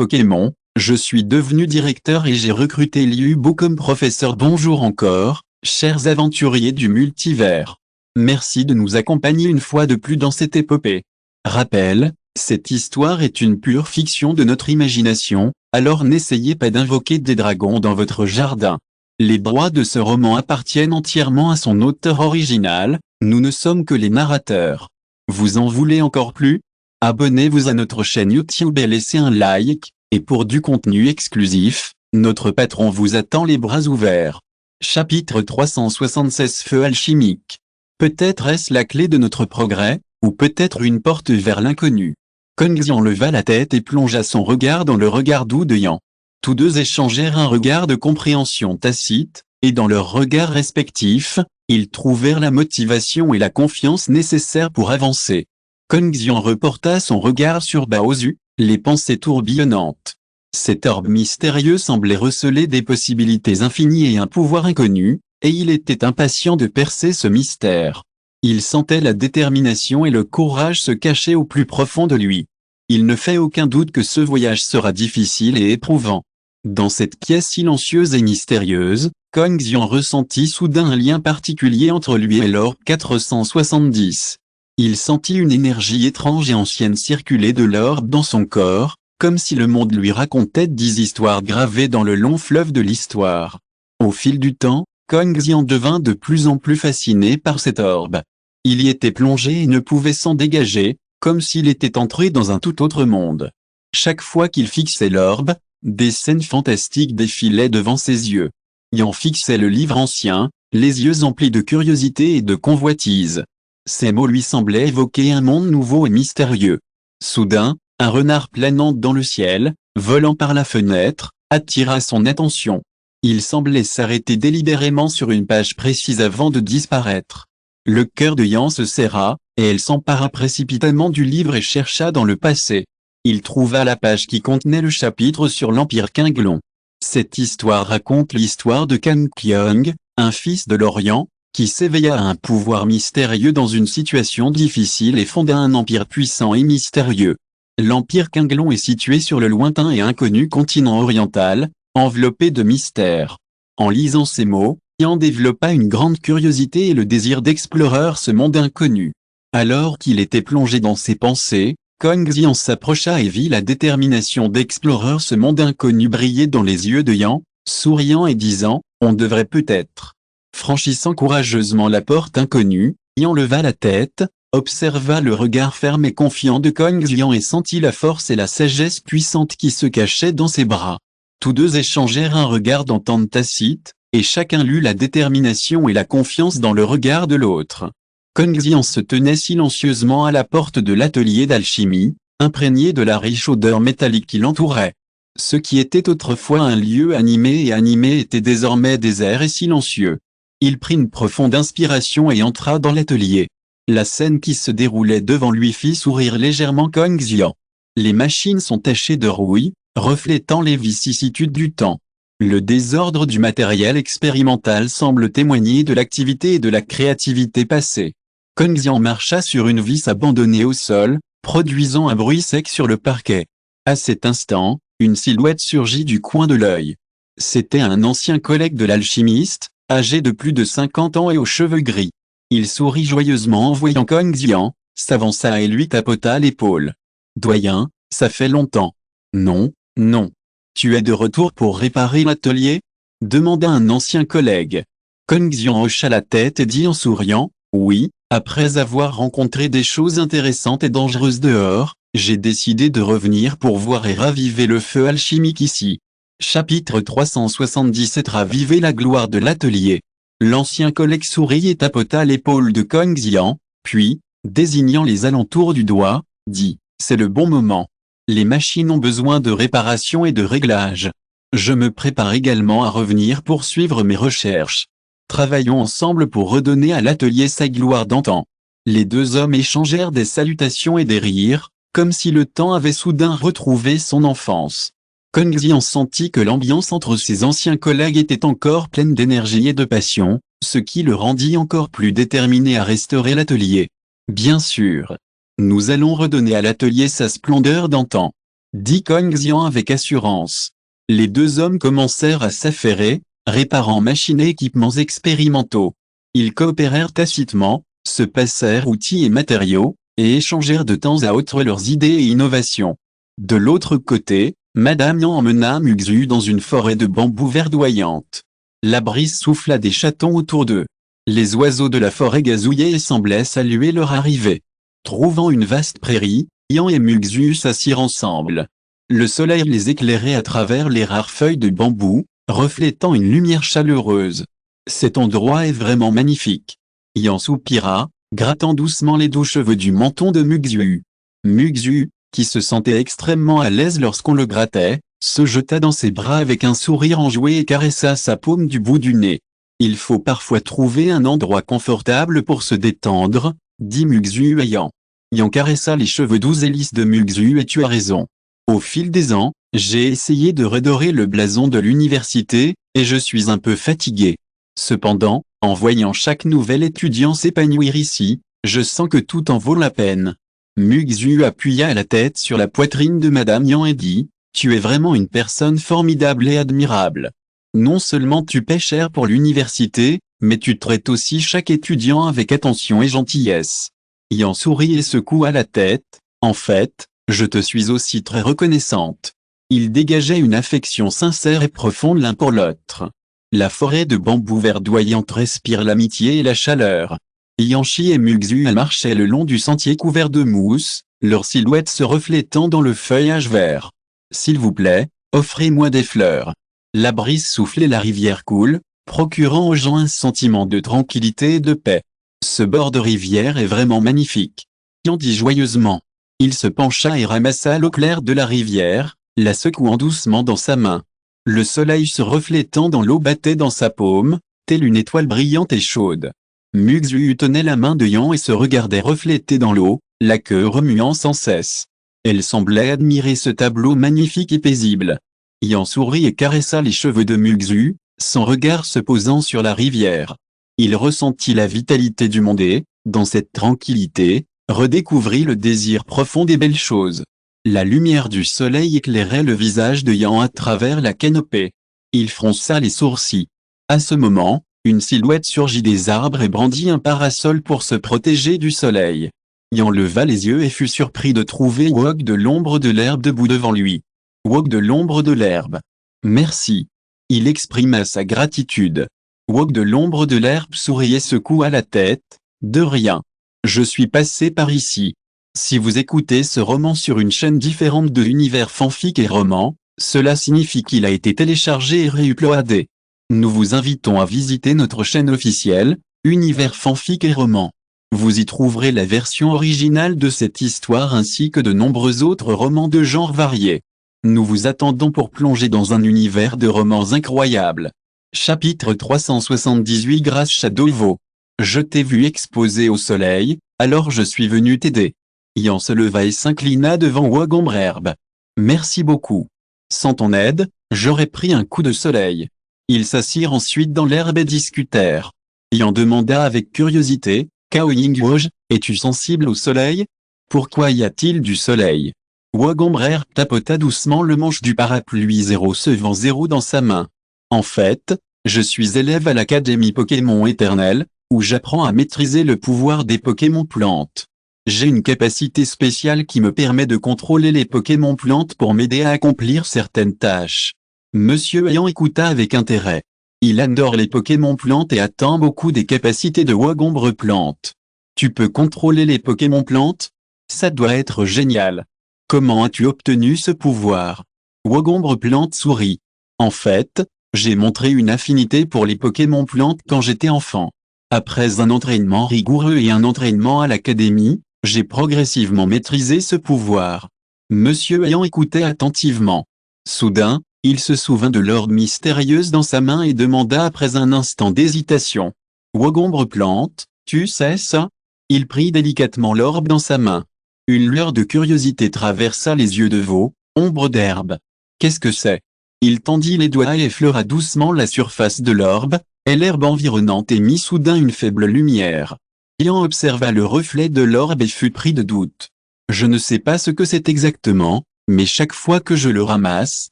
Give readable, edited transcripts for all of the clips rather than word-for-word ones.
Pokémon, je suis devenu directeur et j'ai recruté Liu Bo comme professeur. Bonjour encore, chers aventuriers du multivers. Merci de nous accompagner une fois de plus dans cette épopée. Rappel, cette histoire est une pure fiction de notre imagination, alors n'essayez pas d'invoquer des dragons dans votre jardin. Les droits de ce roman appartiennent entièrement à son auteur original, nous ne sommes que les narrateurs. Vous en voulez encore plus? Abonnez-vous à notre chaîne YouTube et laissez un like, et pour du contenu exclusif, notre patron vous attend les bras ouverts. Chapitre 376 Feu alchimique. Peut-être est-ce la clé de notre progrès, ou peut-être une porte vers l'inconnu. Kong Xian leva la tête et plongea son regard dans le regard doux de Yan. Tous deux échangèrent un regard de compréhension tacite, et dans leurs regards respectifs, ils trouvèrent la motivation et la confiance nécessaires pour avancer. Kong Xian reporta son regard sur Baozu, les pensées tourbillonnantes. Cet orbe mystérieux semblait receler des possibilités infinies et un pouvoir inconnu, et il était impatient de percer ce mystère. Il sentait la détermination et le courage se cacher au plus profond de lui. Il ne fait aucun doute que ce voyage sera difficile et éprouvant. Dans cette pièce silencieuse et mystérieuse, Kong Xian ressentit soudain un lien particulier entre lui et l'orbe 470. Il sentit une énergie étrange et ancienne circuler de l'orbe dans son corps, comme si le monde lui racontait 10 histoires gravées dans le long fleuve de l'histoire. Au fil du temps, Kong Xian devint de plus en plus fasciné par cet orbe. Il y était plongé et ne pouvait s'en dégager, comme s'il était entré dans un tout autre monde. Chaque fois qu'il fixait l'orbe, des scènes fantastiques défilaient devant ses yeux. Yan fixait le livre ancien, les yeux emplis de curiosité et de convoitise. Ces mots lui semblaient évoquer un monde nouveau et mystérieux. Soudain, un renard planant dans le ciel, volant par la fenêtre, attira son attention. Il semblait s'arrêter délibérément sur une page précise avant de disparaître. Le cœur de Yan se serra, et elle s'empara précipitamment du livre et chercha dans le passé. Il trouva la page qui contenait le chapitre sur l'Empire Qinglong. Cette histoire raconte l'histoire de Kang Qiong, un fils de l'Orient, qui s'éveilla à un pouvoir mystérieux dans une situation difficile et fonda un empire puissant et mystérieux. L'Empire Qinglong est situé sur le lointain et inconnu continent oriental, enveloppé de mystères. En lisant ces mots, Yan développa une grande curiosité et le désir d'explorer ce monde inconnu. Alors qu'il était plongé dans ses pensées, Kong Xian s'approcha et vit la détermination d'explorer ce monde inconnu briller dans les yeux de Yan, souriant et disant « On devrait peut-être ». Franchissant courageusement la porte inconnue, Yan leva la tête, observa le regard ferme et confiant de Kong Xian et sentit la force et la sagesse puissante qui se cachaient dans ses bras. Tous deux échangèrent un regard d'entente tacite, et chacun lut la détermination et la confiance dans le regard de l'autre. Kong Xian se tenait silencieusement à la porte de l'atelier d'alchimie, imprégné de la riche odeur métallique qui l'entourait. Ce qui était autrefois un lieu animé était désormais désert et silencieux. Il prit une profonde inspiration et entra dans l'atelier. La scène qui se déroulait devant lui fit sourire légèrement Kong Xian. Les machines sont tachées de rouille, reflétant les vicissitudes du temps. Le désordre du matériel expérimental semble témoigner de l'activité et de la créativité passée. Kong Xian marcha sur une vis abandonnée au sol, produisant un bruit sec sur le parquet. À cet instant, une silhouette surgit du coin de l'œil. C'était un ancien collègue de l'alchimiste, âgé de plus de 50 ans et aux cheveux gris. Il sourit joyeusement en voyant Kong Xian, s'avança et lui tapota l'épaule. « Doyen, ça fait longtemps. »« Non, non. Tu es de retour pour réparer l'atelier ?» demanda un ancien collègue. Kong Xian hocha la tête et dit en souriant, « Oui, après avoir rencontré des choses intéressantes et dangereuses dehors, j'ai décidé de revenir pour voir et raviver le feu alchimique ici. » Chapitre 377 Raviver la gloire de l'atelier. L'ancien collègue sourit et tapota l'épaule de Kong Xian, puis, désignant les alentours du doigt, dit « C'est le bon moment. Les machines ont besoin de réparation et de réglage. Je me prépare également à revenir poursuivre mes recherches. Travaillons ensemble pour redonner à l'atelier sa gloire d'antan. » Les deux hommes échangèrent des salutations et des rires, comme si le temps avait soudain retrouvé son enfance. Kong Xian sentit que l'ambiance entre ses anciens collègues était encore pleine d'énergie et de passion, ce qui le rendit encore plus déterminé à restaurer l'atelier. Bien sûr. Nous allons redonner à l'atelier sa splendeur d'antan. dit Kong Xian avec assurance. Les deux hommes commencèrent à s'affairer, réparant machines et équipements expérimentaux. Ils coopérèrent tacitement, se passèrent outils et matériaux, et échangèrent de temps à autre leurs idées et innovations. De l'autre côté, Madame Yang emmena Muxu dans une forêt de bambous verdoyante. La brise souffla des chatons autour d'eux. Les oiseaux de la forêt gazouillaient et semblaient saluer leur arrivée. Trouvant une vaste prairie, Yang et Muxu s'assirent ensemble. Le soleil les éclairait à travers les rares feuilles de bambou, reflétant une lumière chaleureuse. Cet endroit est vraiment magnifique. Yang soupira, grattant doucement les doux cheveux du menton de Muxu. Muxu, qui se sentait extrêmement à l'aise lorsqu'on le grattait, se jeta dans ses bras avec un sourire enjoué et caressa sa paume du bout du nez. Il faut parfois trouver un endroit confortable pour se détendre, dit Muxu à Yang. Yang caressa les cheveux doux et lisses de Muxu et tu as raison. Au fil des ans, j'ai essayé de redorer le blason de l'université, et je suis un peu fatigué. Cependant, en voyant chaque nouvel étudiant s'épanouir ici, je sens que tout en vaut la peine. Muxu appuya la tête sur la poitrine de Madame Yang et dit, « Tu es vraiment une personne formidable et admirable. Non seulement tu paies cher pour l'université, mais tu traites aussi chaque étudiant avec attention et gentillesse. » Yang sourit et secoua la tête, « En fait, je te suis aussi très reconnaissante. » Ils dégageaient une affection sincère et profonde l'un pour l'autre. La forêt de bambous verdoyante respire l'amitié et la chaleur. Yanchi et Muxu marchaient le long du sentier couvert de mousse, leurs silhouettes se reflétant dans le feuillage vert. « S'il vous plaît, offrez-moi des fleurs. » La brise souffle et la rivière coule, procurant aux gens un sentiment de tranquillité et de paix. « Ce bord de rivière est vraiment magnifique. » Yan dit joyeusement. Il se pencha et ramassa l'eau claire de la rivière, la secouant doucement dans sa main. Le soleil se reflétant dans l'eau battait dans sa paume, telle une étoile brillante et chaude. Muxu tenait la main de Yang et se regardait refléter dans l'eau, la queue remuant sans cesse. Elle semblait admirer ce tableau magnifique et paisible. Yang sourit et caressa les cheveux de Muxu, son regard se posant sur la rivière. Il ressentit la vitalité du monde et, dans cette tranquillité, redécouvrit le désir profond des belles choses. La lumière du soleil éclairait le visage de Yang à travers la canopée. Il fronça les sourcils. À ce moment, une silhouette surgit des arbres et brandit un parasol pour se protéger du soleil. Yang leva les yeux et fut surpris de trouver Wok de l'ombre de l'herbe debout devant lui. Wok de l'ombre de l'herbe. Merci. Il exprima sa gratitude. Wok de l'ombre de l'herbe sourit et secoua la tête. De rien. Je suis passé par ici. Si vous écoutez ce roman sur une chaîne différente de Univers Fanfic et Roman, cela signifie qu'il a été téléchargé et réuploadé. Nous vous invitons à visiter notre chaîne officielle, Univers Fanfic et Roman. Vous y trouverez la version originale de cette histoire ainsi que de nombreux autres romans de genres variés. Nous vous attendons pour plonger dans un univers de romans incroyables. Chapitre 378 Grâce Shadowvo. Je t'ai vu exposé au soleil, alors je suis venu t'aider. Yan se leva et s'inclina devant Wogombrherbe. Merci beaucoup. Sans ton aide, j'aurais pris un coup de soleil. Ils s'assirent ensuite dans l'herbe et discutèrent. Yan demanda avec curiosité, Cao Yingwoj, es-tu sensible au soleil? Pourquoi y a-t-il du soleil? Wogombrherbe tapota doucement le manche du parapluie 0 secevant 0 dans sa main. En fait, je suis élève à l'Académie Pokémon Éternel, où j'apprends à maîtriser le pouvoir des Pokémon plantes. J'ai une capacité spéciale qui me permet de contrôler les Pokémon plantes pour m'aider à accomplir certaines tâches. Monsieur Yan écouta avec intérêt. Il adore les Pokémon plantes et attend beaucoup des capacités de Wogombre plante. Tu peux contrôler les Pokémon plantes? Ça doit être génial. Comment as-tu obtenu ce pouvoir? Wogombre plante sourit. En fait, j'ai montré une affinité pour les Pokémon plantes quand j'étais enfant. Après un entraînement rigoureux et un entraînement à l'académie, j'ai progressivement maîtrisé ce pouvoir. Monsieur Yan écoutait attentivement. Soudain, il se souvint de l'orbe mystérieuse dans sa main et demanda après un instant d'hésitation. Wogombre plante, tu sais ça? Il prit délicatement l'orbe dans sa main. Une lueur de curiosité traversa les yeux de Veau, ombre d'herbe. Qu'est-ce que c'est? Il tendit les doigts et effleura doucement la surface de l'orbe, et l'herbe environnante émit soudain une faible lumière. Yan observa le reflet de l'orbe et fut pris de doute. Je ne sais pas ce que c'est exactement, Mais chaque fois que je le ramasse,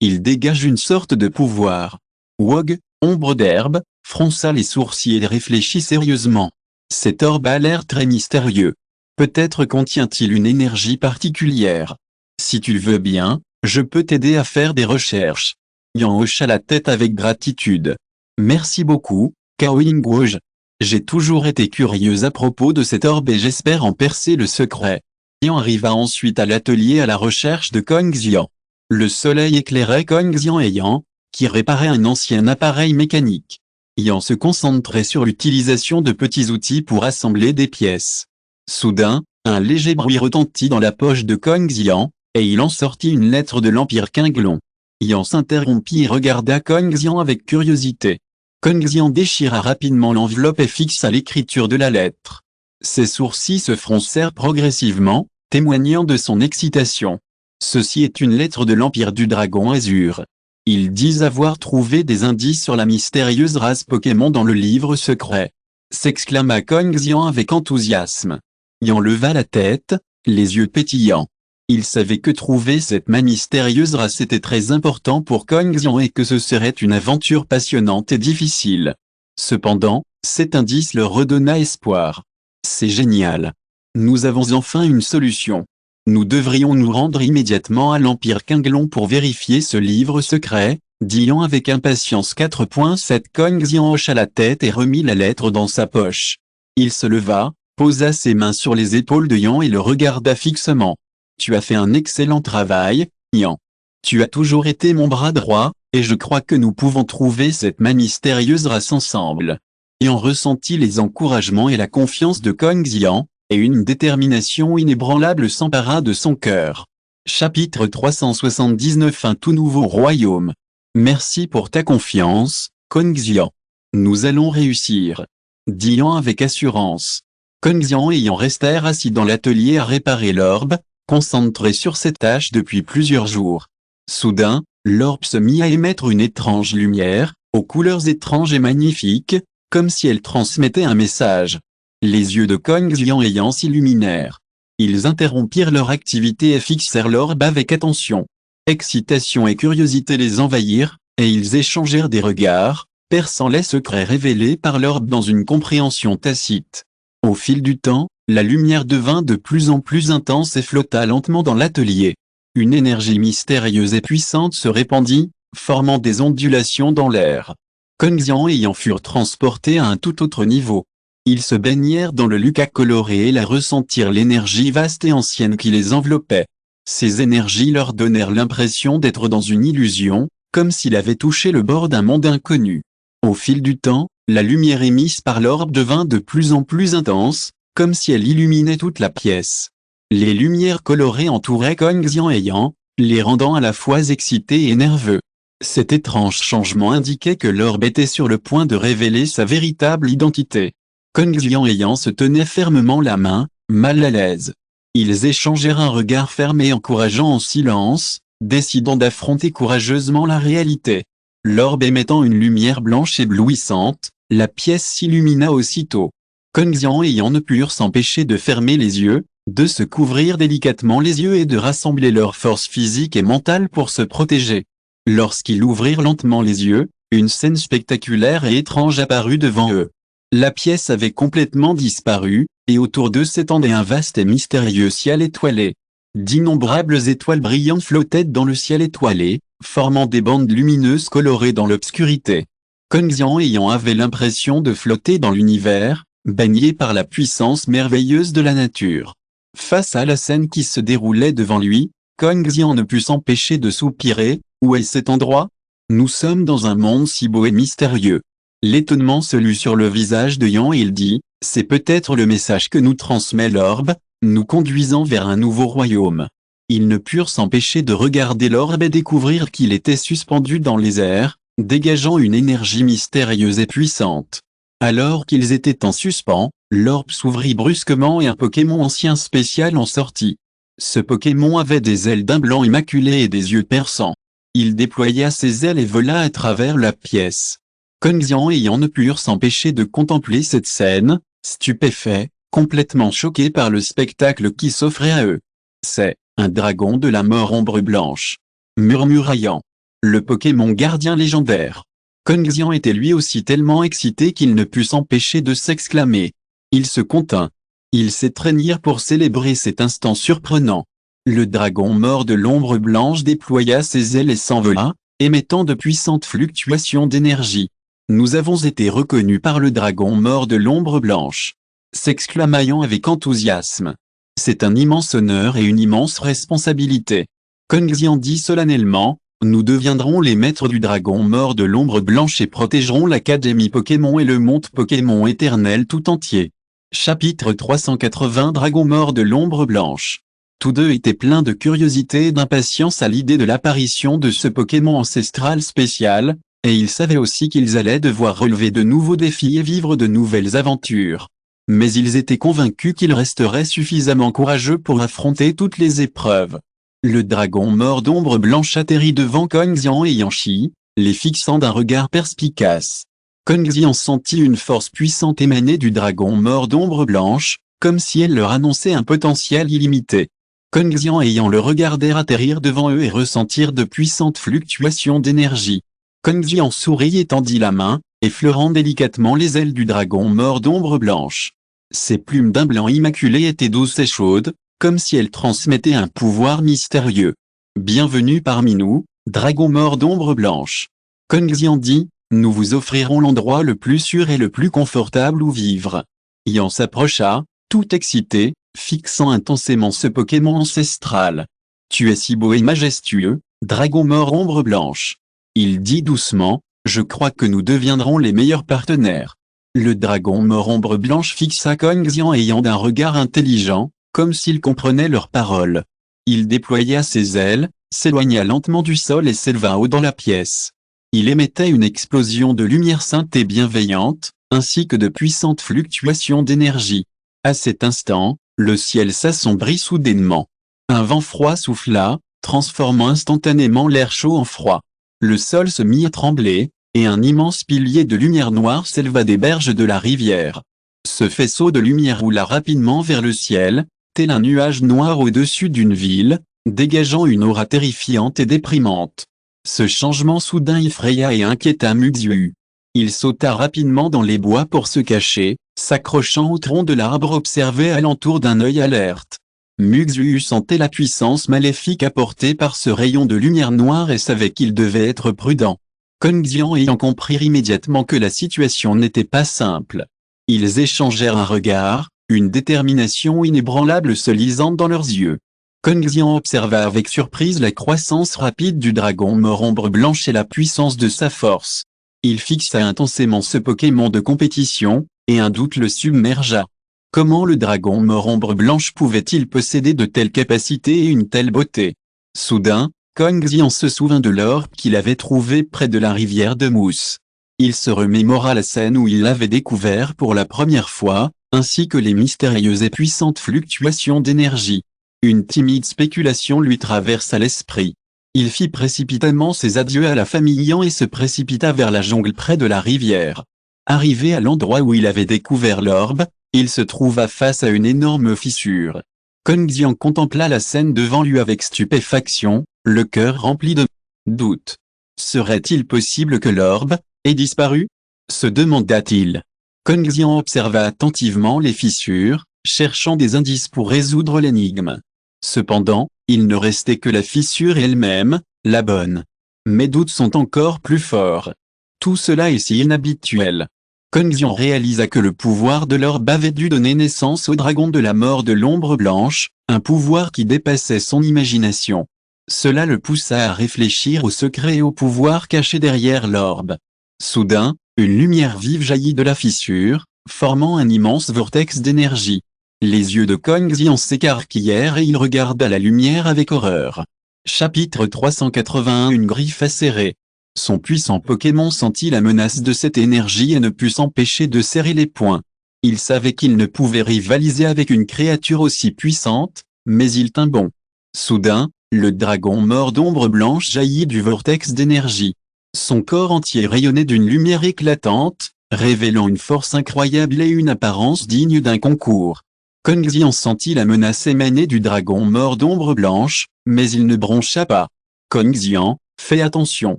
il dégage une sorte de pouvoir. Wog, ombre d'herbe, fronça les sourcils et réfléchit sérieusement. Cet orbe a l'air très mystérieux. Peut-être contient-il une énergie particulière. Si tu le veux bien, je peux t'aider à faire des recherches. Yan hocha la tête avec gratitude. Merci beaucoup, Cao Yingwoj. J'ai toujours été curieuse à propos de cet orbe et j'espère en percer le secret. Yan arriva ensuite à l'atelier à la recherche de Kong Xian. Le soleil éclairait Kong Xian et Yan, qui réparait un ancien appareil mécanique. Yan se concentrait sur l'utilisation de petits outils pour assembler des pièces. Soudain, un léger bruit retentit dans la poche de Kong Xian, et il en sortit une lettre de l'Empire Qinglong. Yan s'interrompit et regarda Kong Xian avec curiosité. Kong Xian déchira rapidement l'enveloppe et fixa l'écriture de la lettre. Ses sourcils se froncèrent progressivement, témoignant de son excitation. Ceci est une lettre de l'Empire du Dragon Azur. Ils disent avoir trouvé des indices sur la mystérieuse race Pokémon dans le livre secret. S'exclama Kong Xian avec enthousiasme. Yan leva la tête, les yeux pétillants. Il savait que trouver cette mystérieuse race était très important pour Kong Xian et que ce serait une aventure passionnante et difficile. Cependant, cet indice leur redonna espoir. C'est génial. Nous avons enfin une solution. Nous devrions nous rendre immédiatement à l'Empire Qinglong pour vérifier ce livre secret, dit Yan avec impatience. 4.7 Kong Xian hocha la tête et remit la lettre dans sa poche. Il se leva, posa ses mains sur les épaules de Yan et le regarda fixement. Tu as fait un excellent travail, Yan. Tu as toujours été mon bras droit, et je crois que nous pouvons trouver cette mystérieuse race ensemble. Yan ressentit les encouragements et la confiance de Kong Xian, et une détermination inébranlable s'empara de son cœur. Chapitre 379 Un tout nouveau royaume. Merci pour ta confiance, Kong Xian. Nous allons réussir. Dit Yan avec assurance. Kong Xian et Yan restèrent assis dans l'atelier à réparer l'orbe, concentrés sur cette tâche depuis plusieurs jours. Soudain, l'orbe se mit à émettre une étrange lumière, aux couleurs étranges et magnifiques, comme si elle transmettait un message. Les yeux de Kong Xian et Yan s'illuminèrent. Ils interrompirent leur activité et fixèrent l'orbe avec attention. Excitation et curiosité les envahirent, et ils échangèrent des regards, perçant les secrets révélés par l'orbe dans une compréhension tacite. Au fil du temps, la lumière devint de plus en plus intense et flotta lentement dans l'atelier. Une énergie mystérieuse et puissante se répandit, formant des ondulations dans l'air. Kong Xian et Yan furent transportés à un tout autre niveau. Ils se baignèrent dans le lucas coloré et là ressentirent l'énergie vaste et ancienne qui les enveloppait. Ces énergies leur donnèrent l'impression d'être dans une illusion, comme s'ils avaient touché le bord d'un monde inconnu. Au fil du temps, la lumière émise par l'orbe devint de plus en plus intense, comme si elle illuminait toute la pièce. Les lumières colorées entouraient Kong Xian et Yan, les rendant à la fois excités et nerveux. Cet étrange changement indiquait que l'orbe était sur le point de révéler sa véritable identité. Kong Xian et Yan se tenaient fermement la main, mal à l'aise. Ils échangèrent un regard ferme et encourageant en silence, décidant d'affronter courageusement la réalité. L'orbe émettant une lumière blanche éblouissante, la pièce s'illumina aussitôt. Kong Xian et Yan ne purent s'empêcher de fermer les yeux, de se couvrir délicatement les yeux et de rassembler leurs forces physiques et mentales pour se protéger. Lorsqu'ils ouvrirent lentement les yeux, une scène spectaculaire et étrange apparut devant eux. La pièce avait complètement disparu, et autour d'eux s'étendait un vaste et mystérieux ciel étoilé. D'innombrables étoiles brillantes flottaient dans le ciel étoilé, formant des bandes lumineuses colorées dans l'obscurité. Kong Xian et Yan avaient l'impression de flotter dans l'univers, baignés par la puissance merveilleuse de la nature. Face à la scène qui se déroulait devant lui, Kong Xian ne put s'empêcher de soupirer. Où est cet endroit? Nous sommes dans un monde si beau et mystérieux. L'étonnement se lut sur le visage de Yan et il dit, c'est peut-être le message que nous transmet l'orbe, nous conduisant vers un nouveau royaume. Ils ne purent s'empêcher de regarder l'orbe et découvrir qu'il était suspendu dans les airs, dégageant une énergie mystérieuse et puissante. Alors qu'ils étaient en suspens, l'orbe s'ouvrit brusquement et un Pokémon ancien spécial en sortit. Ce Pokémon avait des ailes d'un blanc immaculé et des yeux perçants. Il déploya ses ailes et vola à travers la pièce. Kong Xian et Yan ne purent s'empêcher de contempler cette scène, stupéfaits, complètement choqués par le spectacle qui s'offrait à eux. C'est un dragon de la mort ombre blanche. Murmuraillant. Le Pokémon gardien légendaire. Kong Xian était lui aussi tellement excité qu'il ne put s'empêcher de s'exclamer. Il se contint. Il s'étreignirent pour célébrer cet instant surprenant. Le dragon mort de l'ombre blanche déploya ses ailes et s'envola, émettant de puissantes fluctuations d'énergie. Nous avons été reconnus par le dragon mort de l'ombre blanche. S'exclama Yan avec enthousiasme. C'est un immense honneur et une immense responsabilité. Kong Xian dit solennellement, nous deviendrons les maîtres du dragon mort de l'ombre blanche et protégerons l'Académie Pokémon et le monde Pokémon éternel tout entier. Chapitre 380 Dragon mort de l'ombre blanche. Tous deux étaient pleins de curiosité et d'impatience à l'idée de l'apparition de ce Pokémon ancestral spécial, et ils savaient aussi qu'ils allaient devoir relever de nouveaux défis et vivre de nouvelles aventures. Mais ils étaient convaincus qu'ils resteraient suffisamment courageux pour affronter toutes les épreuves. Le dragon mort d'ombre blanche atterrit devant Kong Xian et Yanchi, les fixant d'un regard perspicace. Kong Xian sentit une force puissante émaner du dragon mort d'ombre blanche, comme si elle leur annonçait un potentiel illimité. Kong Xian ayant le regardèrent atterrir devant eux et ressentir de puissantes fluctuations d'énergie. Kong Xian sourit et tendit la main, effleurant délicatement les ailes du dragon mort d'ombre blanche. Ses plumes d'un blanc immaculé étaient douces et chaudes, comme si elles transmettaient un pouvoir mystérieux. Bienvenue parmi nous, dragon mort d'ombre blanche. Kong Xian dit, nous vous offrirons l'endroit le plus sûr et le plus confortable où vivre. Yan s'approcha, tout excité, fixant intensément ce Pokémon ancestral. Tu es si beau et majestueux, dragon mort ombre blanche. Il dit doucement, je crois que nous deviendrons les meilleurs partenaires. Le dragon mort ombre blanche fixa Kong Xian ayant d'un regard intelligent, comme s'il comprenait leurs paroles. Il déploya ses ailes, s'éloigna lentement du sol et s'éleva haut dans la pièce. Il émettait une explosion de lumière sainte et bienveillante, ainsi que de puissantes fluctuations d'énergie. À cet instant, le ciel s'assombrit soudainement. Un vent froid souffla, transformant instantanément l'air chaud en froid. Le sol se mit à trembler, et un immense pilier de lumière noire s'éleva des berges de la rivière. Ce faisceau de lumière roula rapidement vers le ciel, tel un nuage noir au-dessus d'une ville, dégageant une aura terrifiante et déprimante. Ce changement soudain effraya et inquiéta Muxu. Il sauta rapidement dans les bois pour se cacher, s'accrochant au tronc de l'arbre observé alentour d'un œil alerte. Muxu sentait la puissance maléfique apportée par ce rayon de lumière noire et savait qu'il devait être prudent. Kong Xian ayant compris immédiatement que la situation n'était pas simple. Ils échangèrent un regard, une détermination inébranlable se lisant dans leurs yeux. Kong Xian observa avec surprise la croissance rapide du dragon mort ombre blanche et la puissance de sa force. Il fixa intensément ce Pokémon de compétition, et un doute le submergea. Comment le dragon mort ombre blanche pouvait-il posséder de telles capacités et une telle beauté? Soudain, Kong Xian se souvint de l'orbe qu'il avait trouvé près de la rivière de mousse. Il se remémora la scène où il l'avait découvert pour la première fois, ainsi que les mystérieuses et puissantes fluctuations d'énergie. Une timide spéculation lui traversa l'esprit. Il fit précipitamment ses adieux à la famille Yan et se précipita vers la jungle près de la rivière. Arrivé à l'endroit où il avait découvert l'orbe, il se trouva face à une énorme fissure. Kong Xian contempla la scène devant lui avec stupéfaction, le cœur rempli de doute. Serait-il possible que l'orbe ait disparu? Se demanda-t-il. Kong Xian observa attentivement les fissures, cherchant des indices pour résoudre l'énigme. Cependant, il ne restait que la fissure elle-même, la bonne. Mes doutes sont encore plus forts. Tout cela est si inhabituel. Kong Xian réalisa que le pouvoir de l'orbe avait dû donner naissance au dragon de la mort de l'ombre blanche, un pouvoir qui dépassait son imagination. Cela le poussa à réfléchir au secret et au pouvoir caché derrière l'orbe. Soudain, une lumière vive jaillit de la fissure, formant un immense vortex d'énergie. Les yeux de Kong Xian s'écarquillèrent et il regarda la lumière avec horreur. Chapitre 381 Une griffe acérée. Son puissant Pokémon sentit la menace de cette énergie et ne put s'empêcher de serrer les poings. Il savait qu'il ne pouvait rivaliser avec une créature aussi puissante, mais il tint bon. Soudain, le dragon mort d'ombre blanche jaillit du vortex d'énergie. Son corps entier rayonnait d'une lumière éclatante, révélant une force incroyable et une apparence digne d'un concours. Kong Xian sentit la menace émaner du dragon mort d'ombre blanche, mais il ne broncha pas. Kong Xian, fais attention,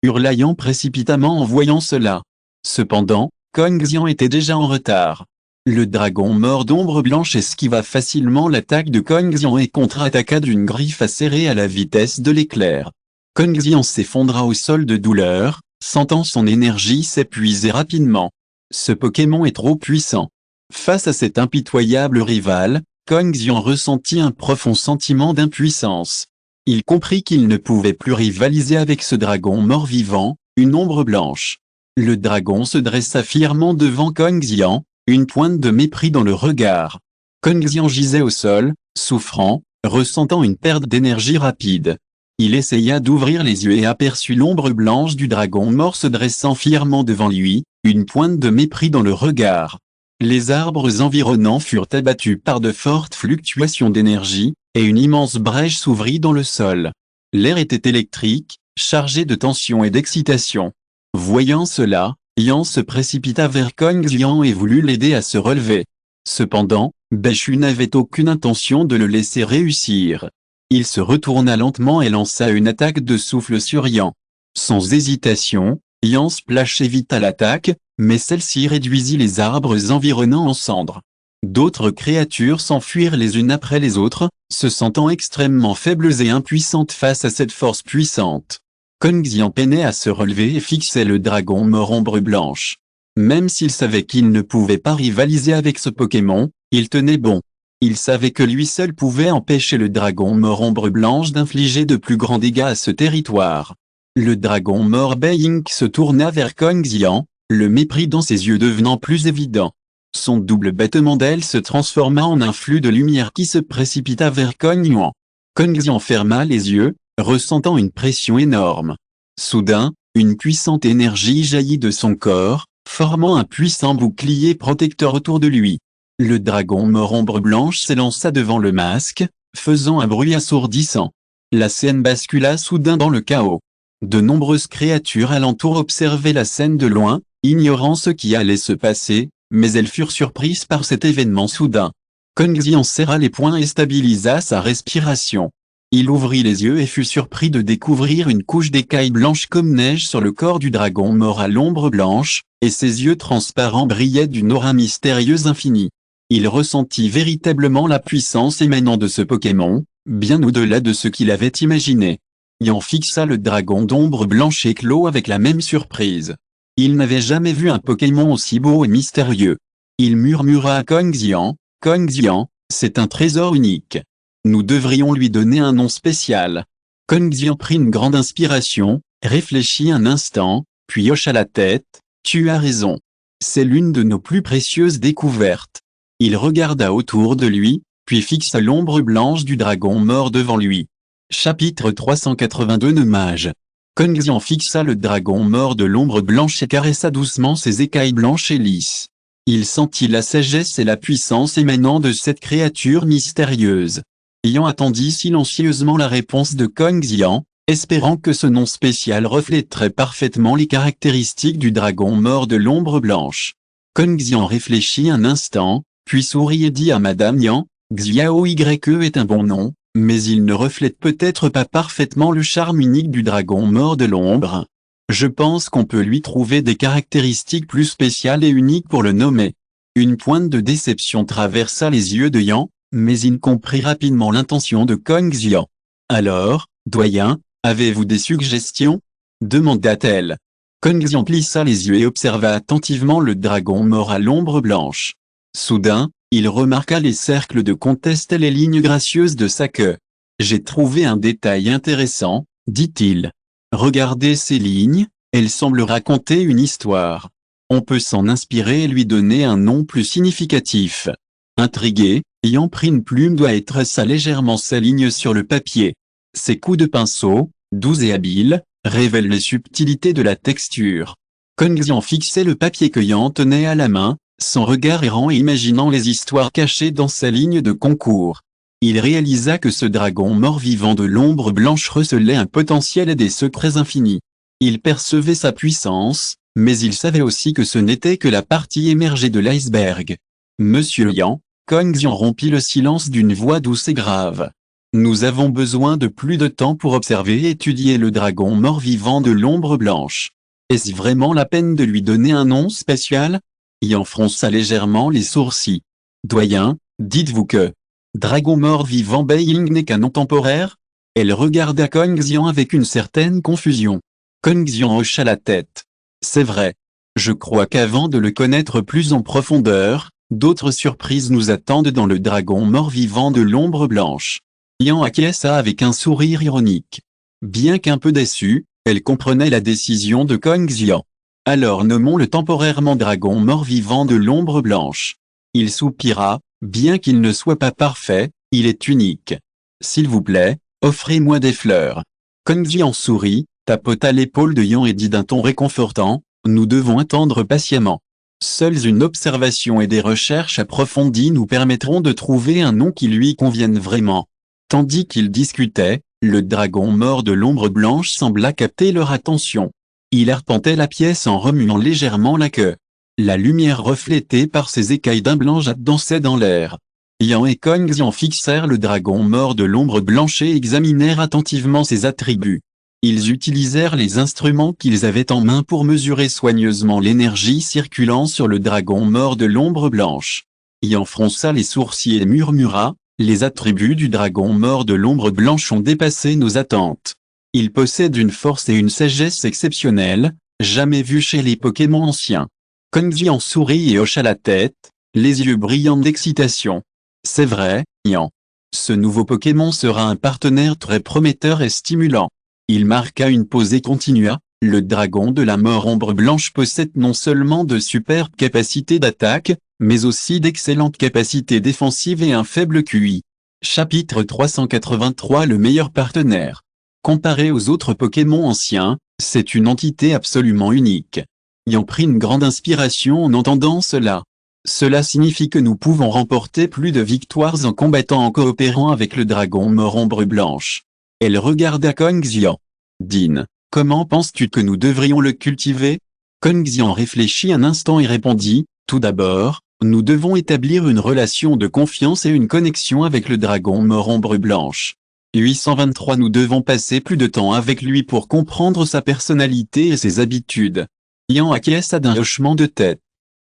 hurla Yang précipitamment en voyant cela. Cependant, Kong Xian était déjà en retard. Le dragon mort d'ombre blanche esquiva facilement l'attaque de Kong Xian et contre-attaqua d'une griffe acérée à la vitesse de l'éclair. Kong Xian s'effondra au sol de douleur, sentant son énergie s'épuiser rapidement. Ce Pokémon est trop puissant. Face à cet impitoyable rival, Kong Xian ressentit un profond sentiment d'impuissance. Il comprit qu'il ne pouvait plus rivaliser avec ce dragon mort-vivant, une ombre blanche. Le dragon se dressa fièrement devant Kong Xian, une pointe de mépris dans le regard. Kong Xian gisait au sol, souffrant, ressentant une perte d'énergie rapide. Il essaya d'ouvrir les yeux et aperçut l'ombre blanche du dragon mort se dressant fièrement devant lui, une pointe de mépris dans le regard. Les arbres environnants furent abattus par de fortes fluctuations d'énergie, et une immense brèche s'ouvrit dans le sol. L'air était électrique, chargé de tension et d'excitation. Voyant cela, Yang se précipita vers Kong Xian et voulut l'aider à se relever. Cependant, Beishu n'avait aucune intention de le laisser réussir. Il se retourna lentement et lança une attaque de souffle sur Yang. Sans hésitation, Yang splash évita l'attaque, mais celle-ci réduisit les arbres environnants en cendres. D'autres créatures s'enfuirent les unes après les autres, se sentant extrêmement faibles et impuissantes face à cette force puissante. Kong Xian peinait à se relever et fixait le dragon mort ombre blanche. Même s'il savait qu'il ne pouvait pas rivaliser avec ce Pokémon, il tenait bon. Il savait que lui seul pouvait empêcher le dragon mort ombre blanche d'infliger de plus grands dégâts à ce territoire. Le dragon mort Beiying se tourna vers Kong Xian, le mépris dans ses yeux devenant plus évident. Son double battement d'ailes se transforma en un flux de lumière qui se précipita vers Kong Xian. Kong Xian ferma les yeux, ressentant une pression énorme. Soudain, une puissante énergie jaillit de son corps, formant un puissant bouclier protecteur autour de lui. Le dragon mort ombre blanche s'élança devant le masque, faisant un bruit assourdissant. La scène bascula soudain dans le chaos. De nombreuses créatures alentour observaient la scène de loin, ignorant ce qui allait se passer, mais elles furent surprises par cet événement soudain. Kong Xian serra les poings et stabilisa sa respiration. Il ouvrit les yeux et fut surpris de découvrir une couche d'écailles blanches comme neige sur le corps du dragon mort à l'ombre blanche, et ses yeux transparents brillaient d'une aura mystérieuse infinie. Il ressentit véritablement la puissance émanant de ce Pokémon, bien au-delà de ce qu'il avait imaginé. Yang fixa le dragon d'ombre blanche et clos avec la même surprise. Il n'avait jamais vu un Pokémon aussi beau et mystérieux. Il murmura à Kong Xian, « Kong Xian, c'est un trésor unique. Nous devrions lui donner un nom spécial. » Kong Xian prit une grande inspiration, réfléchit un instant, puis hocha la tête, « Tu as raison. C'est l'une de nos plus précieuses découvertes. » Il regarda autour de lui, puis fixa l'ombre blanche du dragon mort devant lui. Chapitre 382 Nommage. Kong Xian fixa le dragon mort de l'ombre blanche et caressa doucement ses écailles blanches et lisses. Il sentit la sagesse et la puissance émanant de cette créature mystérieuse. Yang attendit silencieusement la réponse de Kong Xian, espérant que ce nom spécial reflèterait parfaitement les caractéristiques du dragon mort de l'ombre blanche. Kong Xian réfléchit un instant, puis sourit et dit à Madame Yang, « Xiaoye est un bon nom, mais il ne reflète peut-être pas parfaitement le charme unique du dragon mort de l'ombre. Je pense qu'on peut lui trouver des caractéristiques plus spéciales et uniques pour le nommer. » Une pointe de déception traversa les yeux de Yang, mais il comprit rapidement l'intention de Kong Xian. « Alors, doyen, avez-vous des suggestions ?» demanda-t-elle. Kong Xian plissa les yeux et observa attentivement le dragon mort à l'ombre blanche. Soudain, il remarqua les cercles de conteste et les lignes gracieuses de sa queue. « J'ai trouvé un détail intéressant, » dit-il. « Regardez ces lignes, elles semblent raconter une histoire. On peut s'en inspirer et lui donner un nom plus significatif. » Intrigué, Yang prit une plume d'oie et tressa légèrement sa ligne sur le papier. Ses coups de pinceau, doux et habiles, révèlent les subtilités de la texture. Kong Xian fixait le papier que Yang tenait à la main, son regard errant et imaginant les histoires cachées dans sa ligne de concours. Il réalisa que ce dragon mort-vivant de l'ombre blanche recelait un potentiel et des secrets infinis. Il percevait sa puissance, mais il savait aussi que ce n'était que la partie émergée de l'iceberg. « Monsieur Yang, Kong Xian rompit le silence d'une voix douce et grave. Nous avons besoin de plus de temps pour observer et étudier le dragon mort-vivant de l'ombre blanche. Est-ce vraiment la peine de lui donner un nom spécial? Yan fronça légèrement les sourcils. Doyen, dites-vous que dragon mort-vivant Beiying n'est qu'un nom temporaire? Elle regarda Kong Xian avec une certaine confusion. Kong Xian hocha la tête. C'est vrai. Je crois qu'avant de le connaître plus en profondeur, d'autres surprises nous attendent dans le dragon mort-vivant de l'ombre blanche. Yan acquiesça avec un sourire ironique. Bien qu'un peu déçue, elle comprenait la décision de Kong Xian. Alors nommons-le temporairement dragon mort-vivant de l'ombre blanche. Il soupira, bien qu'il ne soit pas parfait, il est unique. S'il vous plaît, offrez-moi des fleurs. Kong Xian sourit, tapota l'épaule de Yan et dit d'un ton réconfortant, nous devons attendre patiemment. Seules une observation et des recherches approfondies nous permettront de trouver un nom qui lui convienne vraiment. Tandis qu'ils discutaient, le dragon mort de l'ombre blanche sembla capter leur attention. Il arpentait la pièce en remuant légèrement la queue. La lumière reflétée par ses écailles d'un blanc jatte dansait dans l'air. Yan et Kong Xian fixèrent le dragon mort de l'ombre blanche et examinèrent attentivement ses attributs. Ils utilisèrent les instruments qu'ils avaient en main pour mesurer soigneusement l'énergie circulant sur le dragon mort de l'ombre blanche. Yan fronça les sourcils et murmura, les attributs du dragon mort de l'ombre blanche ont dépassé nos attentes. Il possède une force et une sagesse exceptionnelles, jamais vues chez les Pokémon anciens. Kong Xian sourit et hocha la tête, les yeux brillants d'excitation. C'est vrai, Yan. Ce nouveau Pokémon sera un partenaire très prometteur et stimulant. Il marqua une pause et continua, le dragon de la mort ombre blanche possède non seulement de superbes capacités d'attaque, mais aussi d'excellentes capacités défensives et un faible QI. Chapitre 383 Le meilleur partenaire. Comparé aux autres Pokémon anciens, c'est une entité absolument unique. Yan prit une grande inspiration en entendant cela. Cela signifie que nous pouvons remporter plus de victoires en combattant en coopérant avec le dragon mort ombre blanche. Elle regarda Kong Xian. Din, comment penses-tu que nous devrions le cultiver? Kong Xian réfléchit un instant et répondit, tout d'abord, nous devons établir une relation de confiance et une connexion avec le dragon mort ombre blanche. 823 Nous devons passer plus de temps avec lui pour comprendre sa personnalité et ses habitudes. Yan acquiesça d'un hochement de tête.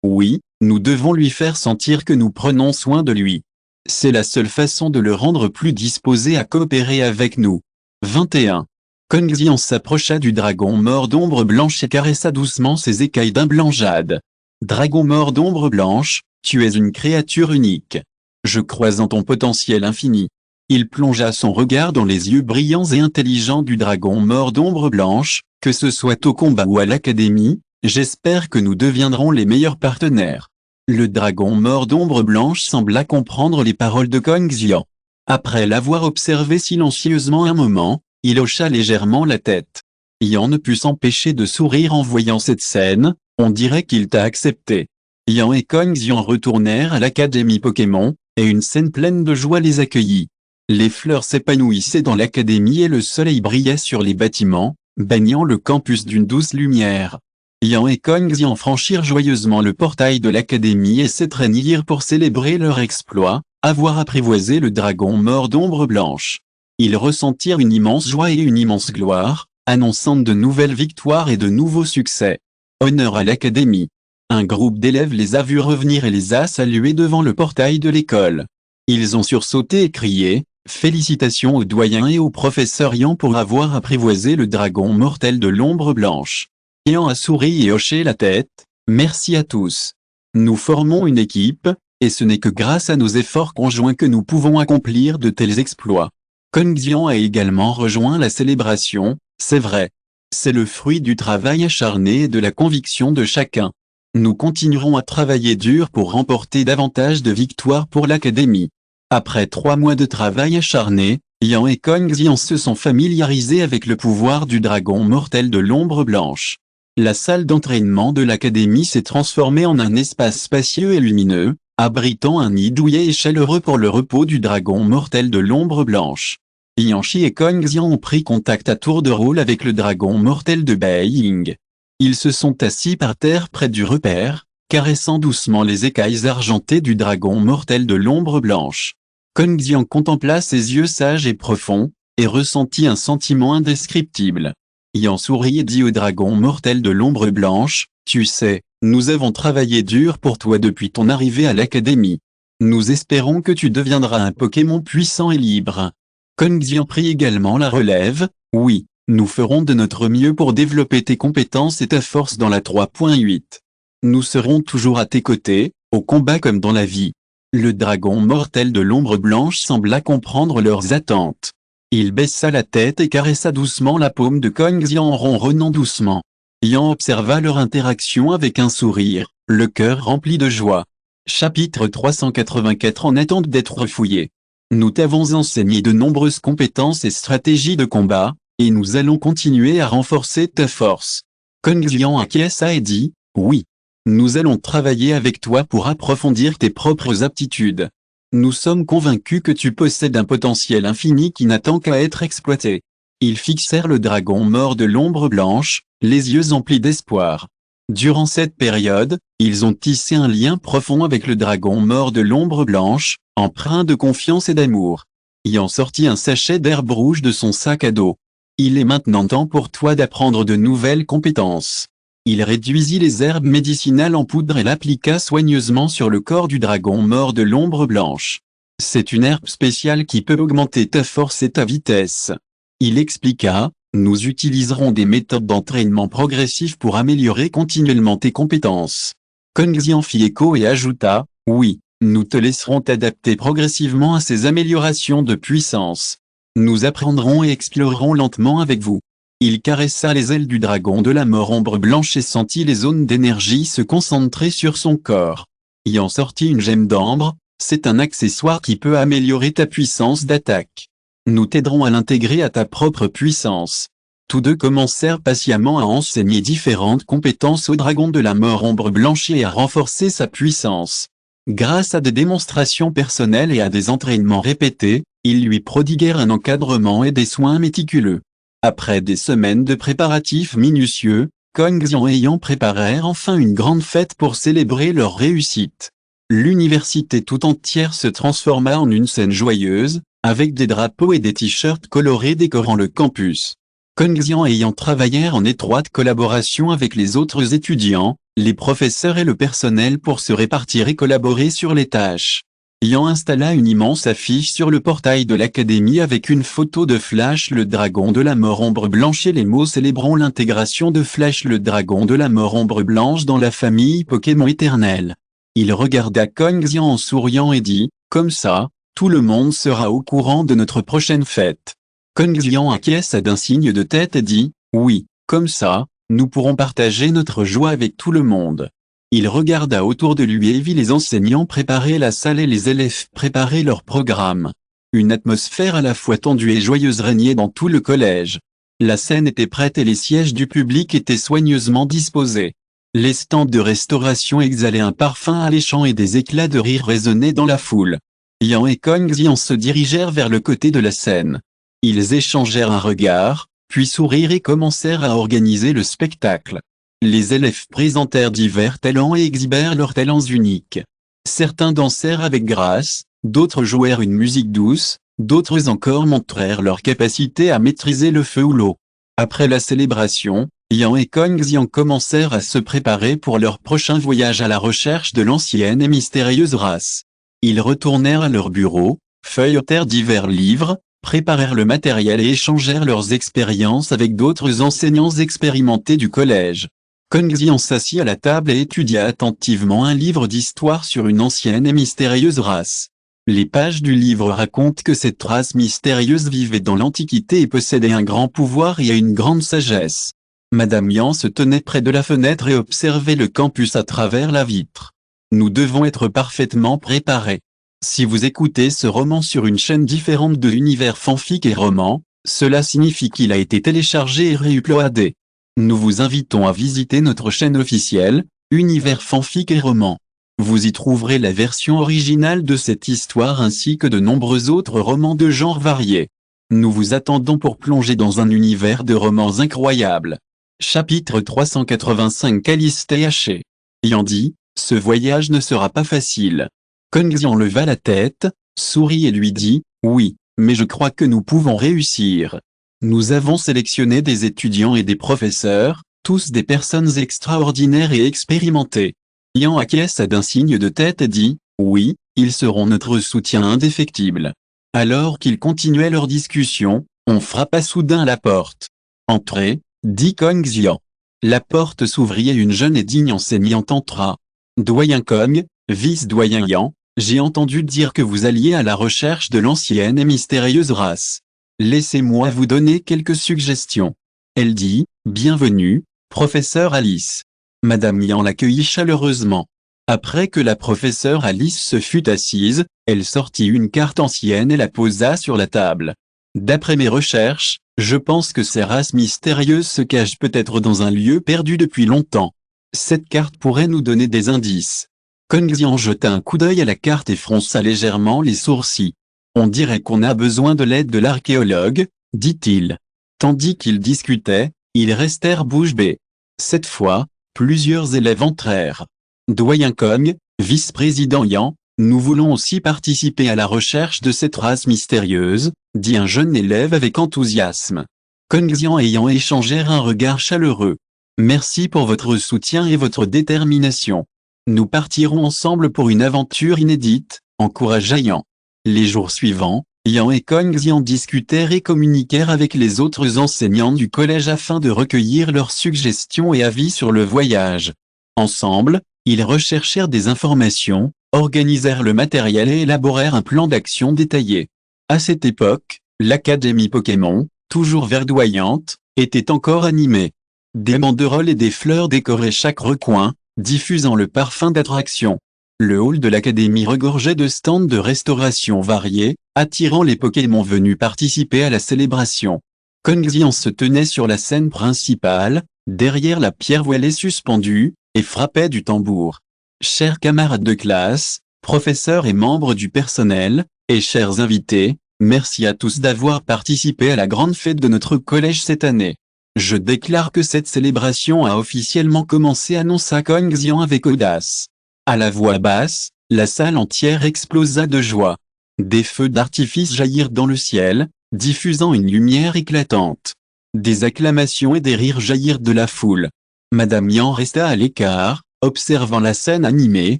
Oui, nous devons lui faire sentir que nous prenons soin de lui. C'est la seule façon de le rendre plus disposé à coopérer avec nous. 21. Kong Xian s'approcha du dragon mort d'ombre blanche et caressa doucement ses écailles d'un blanc jade. Dragon mort d'ombre blanche, tu es une créature unique. Je crois en ton potentiel infini. Il plongea son regard dans les yeux brillants et intelligents du dragon mort d'ombre blanche, que ce soit au combat ou à l'académie, j'espère que nous deviendrons les meilleurs partenaires. Le dragon mort d'ombre blanche sembla comprendre les paroles de Kong Xian. Après l'avoir observé silencieusement un moment, il hocha légèrement la tête. Yan ne put s'empêcher de sourire en voyant cette scène, on dirait qu'il t'a accepté. Yan et Kong Xian retournèrent à l'académie Pokémon, et une scène pleine de joie les accueillit. Les fleurs s'épanouissaient dans l'académie et le soleil brillait sur les bâtiments, baignant le campus d'une douce lumière. Yan et Kong Xian franchirent joyeusement le portail de l'académie et s'étreignirent pour célébrer leur exploit, avoir apprivoisé le dragon mort d'ombre blanche. Ils ressentirent une immense joie et une immense gloire, annonçant de nouvelles victoires et de nouveaux succès. Honneur à l'académie. Un groupe d'élèves les a vus revenir et les a salués devant le portail de l'école. Ils ont sursauté et crié, félicitations aux doyens et au professeur Yan pour avoir apprivoisé le dragon mortel de l'ombre blanche. Yan a souri et hoché la tête, merci à tous. Nous formons une équipe, et ce n'est que grâce à nos efforts conjoints que nous pouvons accomplir de tels exploits. Kong Xian a également rejoint la célébration, c'est vrai. C'est le fruit du travail acharné et de la conviction de chacun. Nous continuerons à travailler dur pour remporter davantage de victoires pour l'académie. Après 3 mois de travail acharné, Yan et Kong Xian se sont familiarisés avec le pouvoir du dragon mortel de l'ombre blanche. La salle d'entraînement de l'académie s'est transformée en un espace spacieux et lumineux, abritant un nid douillet et chaleureux pour le repos du dragon mortel de l'ombre blanche. Yanchi et Kong Xian ont pris contact à tour de rôle avec le dragon mortel de Beiying. Ils se sont assis par terre près du repère, caressant doucement les écailles argentées du dragon mortel de l'ombre blanche. Kong Xian contempla ses yeux sages et profonds, et ressentit un sentiment indescriptible. Yan sourit et dit au dragon mortel de l'ombre blanche, « Tu sais, nous avons travaillé dur pour toi depuis ton arrivée à l'académie. Nous espérons que tu deviendras un Pokémon puissant et libre. » Kong Xian prit également la relève, « Oui, nous ferons de notre mieux pour développer tes compétences et ta force dans la 3.8. Nous serons toujours à tes côtés, au combat comme dans la vie. » Le dragon mortel de l'ombre blanche sembla comprendre leurs attentes. Il baissa la tête et caressa doucement la paume de Kong Xian en ronronnant doucement. Yan observa leur interaction avec un sourire, le cœur rempli de joie. Chapitre 384 en attente d'être fouillé. Nous t'avons enseigné de nombreuses compétences et stratégies de combat, et nous allons continuer à renforcer ta force. Kong Xian acquiesça et dit, « Oui. Nous allons travailler avec toi pour approfondir tes propres aptitudes. Nous sommes convaincus que tu possèdes un potentiel infini qui n'attend qu'à être exploité. » Ils fixèrent le dragon mort de l'ombre blanche, les yeux emplis d'espoir. Durant cette période, ils ont tissé un lien profond avec le dragon mort de l'ombre blanche, empreint de confiance et d'amour. Yan sortit un sachet d'herbe rouge de son sac à dos. « Il est maintenant temps pour toi d'apprendre de nouvelles compétences. » Il réduisit les herbes médicinales en poudre et l'appliqua soigneusement sur le corps du dragon mort de l'ombre blanche. « C'est une herbe spéciale qui peut augmenter ta force et ta vitesse. » Il expliqua, « Nous utiliserons des méthodes d'entraînement progressif pour améliorer continuellement tes compétences. » Kong Xian fit écho et ajouta, « Oui, nous te laisserons t'adapter progressivement à ces améliorations de puissance. Nous apprendrons et explorerons lentement avec vous. » Il caressa les ailes du dragon de la mort ombre blanche et sentit les zones d'énergie se concentrer sur son corps. Yan sortit une gemme d'ambre, « C'est un accessoire qui peut améliorer ta puissance d'attaque. Nous t'aiderons à l'intégrer à ta propre puissance. » Tous deux commencèrent patiemment à enseigner différentes compétences au dragon de la mort ombre blanche et à renforcer sa puissance. Grâce à des démonstrations personnelles et à des entraînements répétés, ils lui prodiguèrent un encadrement et des soins méticuleux. Après des semaines de préparatifs minutieux, Kong Xian et Yan préparèrent enfin une grande fête pour célébrer leur réussite. L'université tout entière se transforma en une scène joyeuse, avec des drapeaux et des t-shirts colorés décorant le campus. Kong Xian et Yan travaillèrent en étroite collaboration avec les autres étudiants, les professeurs et le personnel pour se répartir et collaborer sur les tâches. Yan installa une immense affiche sur le portail de l'académie avec une photo de Flash le dragon de la mort ombre blanche et les mots célébrant l'intégration de Flash le dragon de la mort ombre blanche dans la famille Pokémon éternelle. Il regarda Kong Xian en souriant et dit, « Comme ça, tout le monde sera au courant de notre prochaine fête. » Kong Xian acquiesça d'un signe de tête et dit, « Oui, comme ça, nous pourrons partager notre joie avec tout le monde. » Il regarda autour de lui et vit les enseignants préparer la salle et les élèves préparer leur programme. Une atmosphère à la fois tendue et joyeuse régnait dans tout le collège. La scène était prête et les sièges du public étaient soigneusement disposés. Les stands de restauration exhalaient un parfum alléchant et des éclats de rire résonnaient dans la foule. Yan et Kong Xian se dirigèrent vers le côté de la scène. Ils échangèrent un regard, puis sourirent et commencèrent à organiser le spectacle. Les élèves présentèrent divers talents et exhibèrent leurs talents uniques. Certains dansèrent avec grâce, d'autres jouèrent une musique douce, d'autres encore montrèrent leur capacité à maîtriser le feu ou l'eau. Après la célébration, Yan et Kong Xian commencèrent à se préparer pour leur prochain voyage à la recherche de l'ancienne et mystérieuse race. Ils retournèrent à leur bureau, feuilletèrent divers livres, préparèrent le matériel et échangèrent leurs expériences avec d'autres enseignants expérimentés du collège. Kong Xian s'assit à la table et étudia attentivement un livre d'histoire sur une ancienne et mystérieuse race. Les pages du livre racontent que cette race mystérieuse vivait dans l'Antiquité et possédait un grand pouvoir et une grande sagesse. Madame Yan se tenait près de la fenêtre et observait le campus à travers la vitre. Nous devons être parfaitement préparés. Si vous écoutez ce roman sur une chaîne différente de Univers Fanfic et Roman, cela signifie qu'il a été téléchargé et réuploadé. Nous vous invitons à visiter notre chaîne officielle, Univers Fanfic et Roman. Vous y trouverez la version originale de cette histoire ainsi que de nombreux autres romans de genres variés. Nous vous attendons pour plonger dans un univers de romans incroyables. Chapitre 385 Caliste et Haché. Yan dit, Ce voyage ne sera pas facile. Kong Xian leva la tête, sourit et lui dit, oui, mais je crois que nous pouvons réussir. Nous avons sélectionné des étudiants et des professeurs, tous des personnes extraordinaires et expérimentées. Yan acquiesça d'un signe de tête et dit, oui, ils seront notre soutien indéfectible. Alors qu'ils continuaient leur discussion, on frappa soudain à la porte. Entrez, dit Kong Xian. La porte s'ouvrit et une jeune et digne enseignante entra. Doyen Kong, vice-doyen Yan, j'ai entendu dire que vous alliez à la recherche de l'ancienne et mystérieuse race. Laissez-moi vous donner quelques suggestions. Elle dit, bienvenue, professeur Alice. Madame Yan l'accueillit chaleureusement. Après que la professeure Alice se fut assise, elle sortit une carte ancienne et la posa sur la table. D'après mes recherches, je pense que ces races mystérieuses se cachent peut-être dans un lieu perdu depuis longtemps. Cette carte pourrait nous donner des indices. Kong Xian jeta un coup d'œil à la carte et fronça légèrement les sourcils. On dirait qu'on a besoin de l'aide de l'archéologue, dit-il. Tandis qu'ils discutaient, ils restèrent bouche bée. Cette fois, plusieurs élèves entrèrent. Doyen Kong, vice-président Yan, nous voulons aussi participer à la recherche de cette race mystérieuse, dit un jeune élève avec enthousiasme. Kong Xian et Yan échangèrent un regard chaleureux. Merci pour votre soutien et votre détermination. Nous partirons ensemble pour une aventure inédite, encouragea Yan. Les jours suivants, Yan et Kong Xian discutèrent et communiquèrent avec les autres enseignants du collège afin de recueillir leurs suggestions et avis sur le voyage. Ensemble, ils recherchèrent des informations, organisèrent le matériel et élaborèrent un plan d'action détaillé. À cette époque, l'Académie Pokémon, toujours verdoyante, était encore animée. Des banderoles et des fleurs décoraient chaque recoin, diffusant le parfum d'attraction. Le hall de l'Académie regorgeait de stands de restauration variés, attirant les Pokémon venus participer à la célébration. Kong Xian se tenait sur la scène principale, derrière la pierre voilée suspendue, et frappait du tambour. Chers camarades de classe, professeurs et membres du personnel, et chers invités, merci à tous d'avoir participé à la grande fête de notre collège cette année. Je déclare que cette célébration a officiellement commencé, annonça Kong Xian avec audace. À la voix basse, la salle entière explosa de joie. Des feux d'artifice jaillirent dans le ciel, diffusant une lumière éclatante. Des acclamations et des rires jaillirent de la foule. Madame Yan resta à l'écart, observant la scène animée,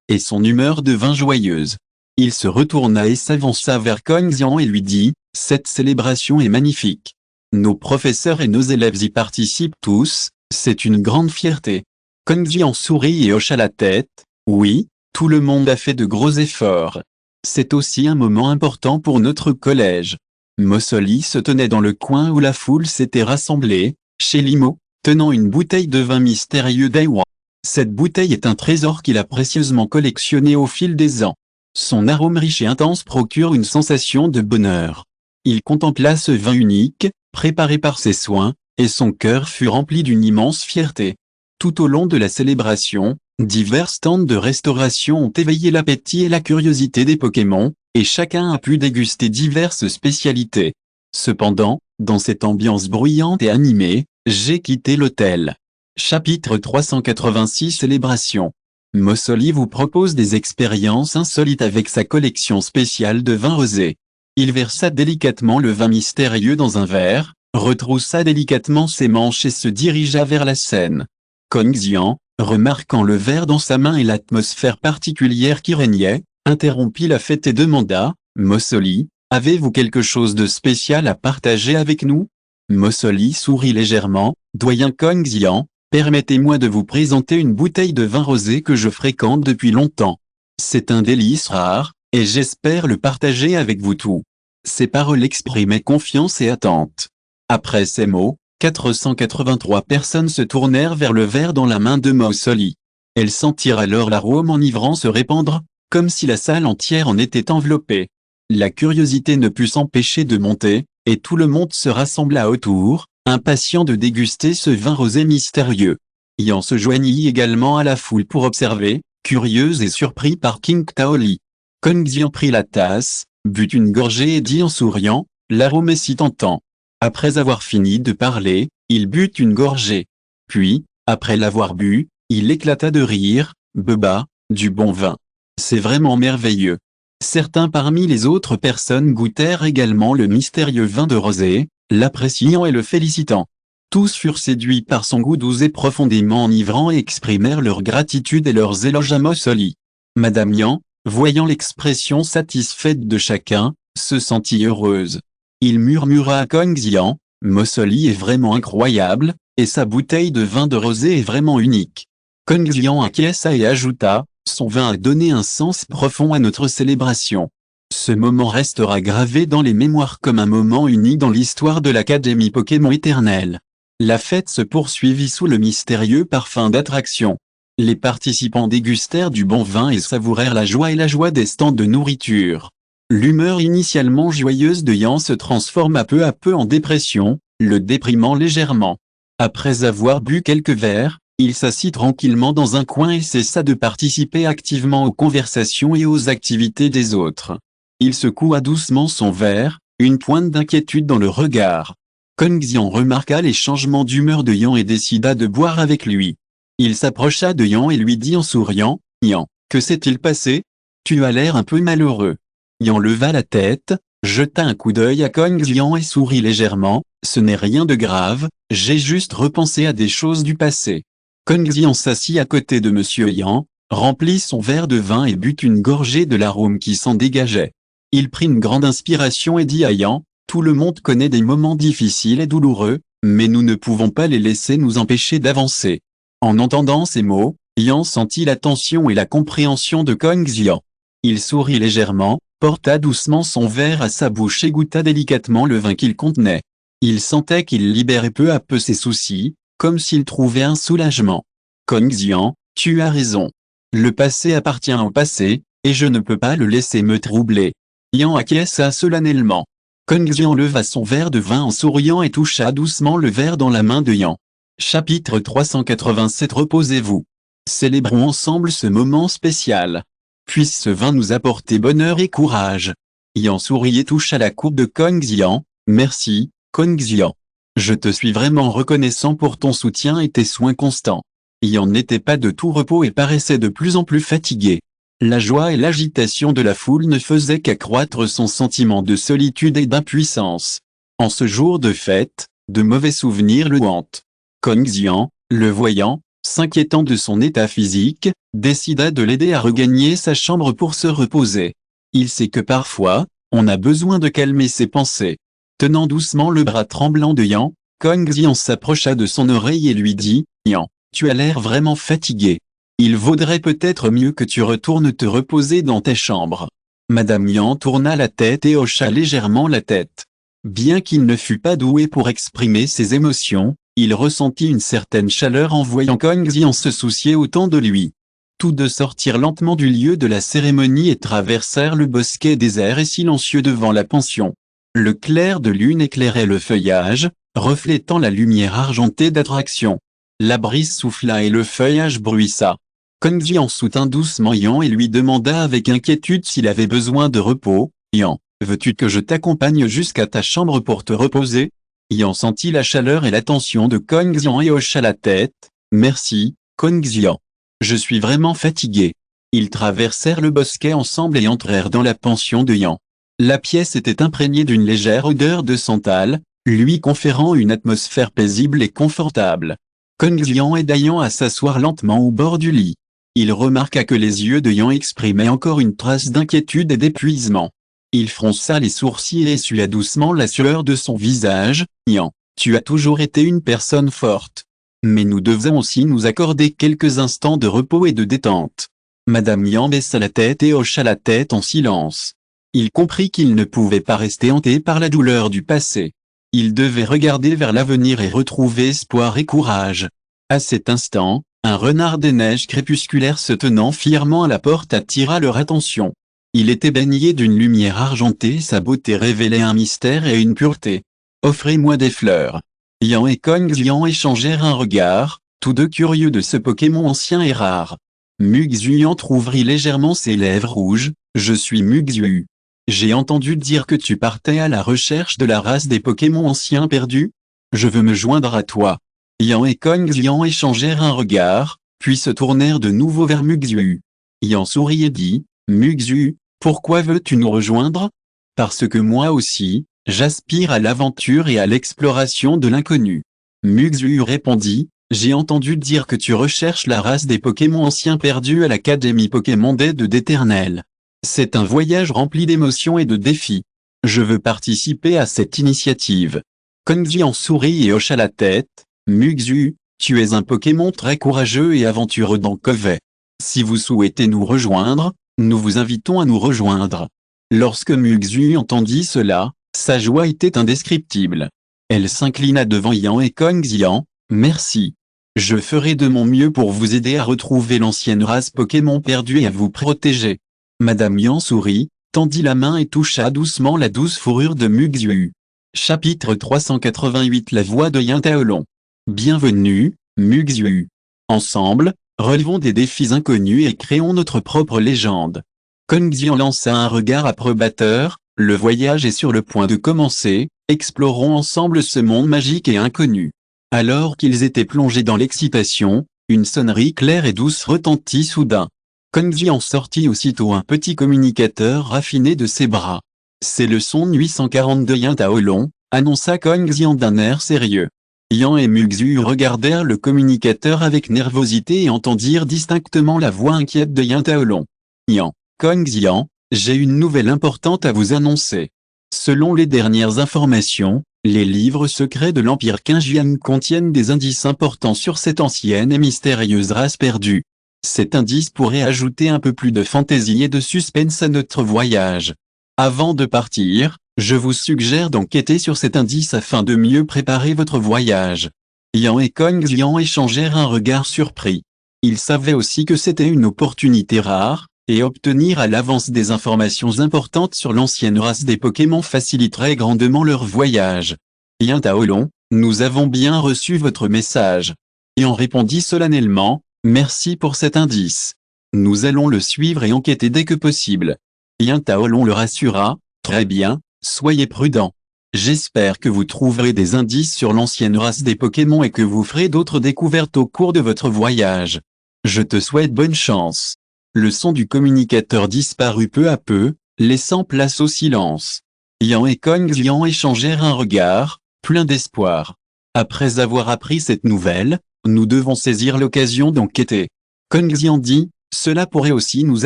et son humeur devint joyeuse. Il se retourna et s'avança vers Kong Xian et lui dit, « Cette célébration est magnifique. Nos professeurs et nos élèves y participent tous, c'est une grande fierté. » Kong Xian sourit et hocha la tête. Oui, tout le monde a fait de gros efforts. C'est aussi un moment important pour notre collège. Mossoli se tenait dans le coin où la foule s'était rassemblée, chez Limo, tenant une bouteille de vin mystérieux d'Aiwa. Cette bouteille est un trésor qu'il a précieusement collectionné au fil des ans. Son arôme riche et intense procure une sensation de bonheur. Il contempla ce vin unique, préparé par ses soins, et son cœur fut rempli d'une immense fierté. Tout au long de la célébration, divers stands de restauration ont éveillé l'appétit et la curiosité des Pokémon, et chacun a pu déguster diverses spécialités. Cependant, dans cette ambiance bruyante et animée, j'ai quitté l'hôtel. Chapitre 386 Célébration. Mossoli vous propose des expériences insolites avec sa collection spéciale de vin rosé. Il versa délicatement le vin mystérieux dans un verre, retroussa délicatement ses manches et se dirigea vers la scène. Kong Xian, remarquant le verre dans sa main et l'atmosphère particulière qui régnait, interrompit la fête et demanda, « Mossoli, avez-vous quelque chose de spécial à partager avec nous ?» Mossoli sourit légèrement, « Doyen Kong Xian, permettez-moi de vous présenter une bouteille de vin rosé que je fréquente depuis longtemps. C'est un délice rare, et j'espère le partager avec vous tous. » Ces paroles exprimaient confiance et attente. Après ces mots, 483 personnes se tournèrent vers le verre dans la main de Mossoli. Elles sentirent alors l'arôme enivrant se répandre, comme si la salle entière en était enveloppée. La curiosité ne put s'empêcher de monter, et tout le monde se rassembla autour, impatient de déguster ce vin rosé mystérieux. Yan se joignit également à la foule pour observer, curieux et surpris par King Taoli. Kong Xian prit la tasse, but une gorgée et dit en souriant, « L'arôme est si tentant. » Après avoir fini de parler, il but une gorgée. Puis, après l'avoir bu, il éclata de rire, « Beba, Du bon vin. C'est vraiment merveilleux. Certains parmi les autres personnes goûtèrent également le mystérieux vin de rosée, l'appréciant et le félicitant. Tous furent séduits par son goût doux et profondément enivrant et exprimèrent leur gratitude et leurs éloges à Mossoli. Madame Yan, voyant l'expression satisfaite de chacun, se sentit heureuse. Il murmura à Kong Xian, Mossoli est vraiment incroyable, et sa bouteille de vin de rosée est vraiment unique. Kong Xian acquiesça et ajouta, son vin a donné un sens profond à notre célébration. Ce moment restera gravé dans les mémoires comme un moment unique dans l'histoire de l'Académie Pokémon éternelle. La fête se poursuivit sous le mystérieux parfum d'attraction. Les participants dégustèrent du bon vin et savourèrent la joie des stands de nourriture. L'humeur initialement joyeuse de Yan se transforma peu à peu en dépression, le déprimant légèrement. Après avoir bu quelques verres, il s'assit tranquillement dans un coin et cessa de participer activement aux conversations et aux activités des autres. Il secoua doucement son verre, une pointe d'inquiétude dans le regard. Kong Xian remarqua les changements d'humeur de Yan et décida de boire avec lui. Il s'approcha de Yan et lui dit en souriant, « Yan, que s'est-il passé? Tu as l'air un peu malheureux. » Yan leva la tête, jeta un coup d'œil à Kong Xian et sourit légèrement, « Ce n'est rien de grave, j'ai juste repensé à des choses du passé. » Kong Xian s'assit à côté de Monsieur Yan, remplit son verre de vin et but une gorgée de l'arôme qui s'en dégageait. Il prit une grande inspiration et dit à Yan, « Tout le monde connaît des moments difficiles et douloureux, mais nous ne pouvons pas les laisser nous empêcher d'avancer. » En entendant ces mots, Yan sentit l'attention et la compréhension de Kong Xian. Il sourit légèrement, porta doucement son verre à sa bouche et goûta délicatement le vin qu'il contenait. Il sentait qu'il libérait peu à peu ses soucis, comme s'il trouvait un soulagement. « Kong Xian, tu as raison. Le passé appartient au passé, et je ne peux pas le laisser me troubler. » Yan acquiesça solennellement. Kong Xian leva son verre de vin en souriant et toucha doucement le verre dans la main de Yan. Chapitre 387. Reposez-vous. Célébrons ensemble ce moment spécial. Puisse ce vin nous apporter bonheur et courage. Yan sourit et toucha la coupe de Kong Xian. Merci, Kong Xian. Je te suis vraiment reconnaissant pour ton soutien et tes soins constants. Yan n'était pas de tout repos et paraissait de plus en plus fatigué. La joie et l'agitation de la foule ne faisaient qu'accroître son sentiment de solitude et d'impuissance. En ce jour de fête, de mauvais souvenirs le hantent. Kong Xian, le voyant, s'inquiétant de son état physique, décida de l'aider à regagner sa chambre pour se reposer. Il sait que parfois, on a besoin de calmer ses pensées. Tenant doucement le bras tremblant de Yan, Kong Xian s'approcha de son oreille et lui dit, « Yan, tu as l'air vraiment fatigué. Il vaudrait peut-être mieux que tu retournes te reposer dans tes chambres. » Madame Yan tourna la tête et hocha légèrement la tête. Bien qu'il ne fût pas doué pour exprimer ses émotions, il ressentit une certaine chaleur en voyant Kong Xian se soucier autant de lui. Tous deux sortirent lentement du lieu de la cérémonie et traversèrent le bosquet désert et silencieux devant la pension. Le clair de lune éclairait le feuillage, reflétant la lumière argentée d'attraction. La brise souffla et le feuillage bruissa. Kong Xian soutint doucement Yan et lui demanda avec inquiétude s'il avait besoin de repos. « Yan, veux-tu que je t'accompagne jusqu'à ta chambre pour te reposer ?» Yan sentit la chaleur et l'attention de Kong Xian et hocha la tête. « Merci, Kong Xian. Je suis vraiment fatigué. » Ils traversèrent le bosquet ensemble et entrèrent dans la pension de Yan. La pièce était imprégnée d'une légère odeur de santal, lui conférant une atmosphère paisible et confortable. Kong Xian aida Yan à s'asseoir lentement au bord du lit. Il remarqua que les yeux de Yan exprimaient encore une trace d'inquiétude et d'épuisement. Il fronça les sourcils et essuya doucement la sueur de son visage. « Yan, tu as toujours été une personne forte. Mais nous devons aussi nous accorder quelques instants de repos et de détente. » Madame Yan baissa la tête et hocha la tête en silence. Il comprit qu'il ne pouvait pas rester hanté par la douleur du passé. Il devait regarder vers l'avenir et retrouver espoir et courage. À cet instant, un renard des neiges crépusculaires se tenant fièrement à la porte attira leur attention. Il était baigné d'une lumière argentée et sa beauté révélait un mystère et une pureté. « Offrez-moi des fleurs. » Yan et Kong Xian échangèrent un regard, tous deux curieux de ce Pokémon ancien et rare. Muxuyan trouvrit légèrement ses lèvres rouges. « Je suis Muxu. J'ai entendu dire que tu partais à la recherche de la race des Pokémon anciens perdus. Je veux me joindre à toi. » Yan et Kong Xian échangèrent un regard, puis se tournèrent de nouveau vers Muxu. Yan sourit et dit, Muxu, pourquoi veux-tu nous rejoindre? Parce que moi aussi, j'aspire à l'aventure et à l'exploration de l'inconnu. Muxu répondit, j'ai entendu dire que tu recherches la race des Pokémon anciens perdus à l'Académie Pokémon d'Éternel. C'est un voyage rempli d'émotions et de défis. Je veux participer à cette initiative. Kongzi en sourit et hocha la tête. Muxu, tu es un Pokémon très courageux et aventureux dans Covey. Si vous souhaitez nous rejoindre, nous vous invitons à nous rejoindre. Lorsque Muxu entendit cela, sa joie était indescriptible. Elle s'inclina devant Yan et Kongzian. Merci. Je ferai de mon mieux pour vous aider à retrouver l'ancienne race Pokémon perdue et à vous protéger. Madame Yan sourit, tendit la main et toucha doucement la douce fourrure de Muxu. Chapitre 388 La voix de Yan Taolong. Bienvenue, Muxu. Ensemble, relevons des défis inconnus et créons notre propre légende. Kongzian lança un regard approbateur, le voyage est sur le point de commencer, explorons ensemble ce monde magique et inconnu. Alors qu'ils étaient plongés dans l'excitation, une sonnerie claire et douce retentit soudain. Kongzian sortit aussitôt un petit communicateur raffiné de ses bras. C'est le son 842 Yan Taolong, annonça Kongzian d'un air sérieux. Yan et Muxu regardèrent le communicateur avec nervosité et entendirent distinctement la voix inquiète de Yan Taolong. Yan, Kongzian, j'ai une nouvelle importante à vous annoncer. Selon les dernières informations, les livres secrets de l'Empire Qingjiang contiennent des indices importants sur cette ancienne et mystérieuse race perdue. Cet indice pourrait ajouter un peu plus de fantaisie et de suspense à notre voyage. Avant de partir, je vous suggère d'enquêter sur cet indice afin de mieux préparer votre voyage. Yan et Kongzian échangèrent un regard surpris. Ils savaient aussi que c'était une opportunité rare, et obtenir à l'avance des informations importantes sur l'ancienne race des Pokémon faciliterait grandement leur voyage. Yan Taolong, nous avons bien reçu votre message. Yan répondit solennellement, merci pour cet indice. Nous allons le suivre et enquêter dès que possible. Yan Taolong le rassura, très bien, soyez prudent. J'espère que vous trouverez des indices sur l'ancienne race des Pokémon et que vous ferez d'autres découvertes au cours de votre voyage. Je te souhaite bonne chance. Le son du communicateur disparut peu à peu, laissant place au silence. Yan et Kongzian échangèrent un regard, plein d'espoir. Après avoir appris cette nouvelle, nous devons saisir l'occasion d'enquêter. Kongzian dit, cela pourrait aussi nous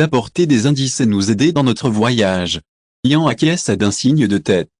apporter des indices et nous aider dans notre voyage. Yan acquiesça d'un signe de tête.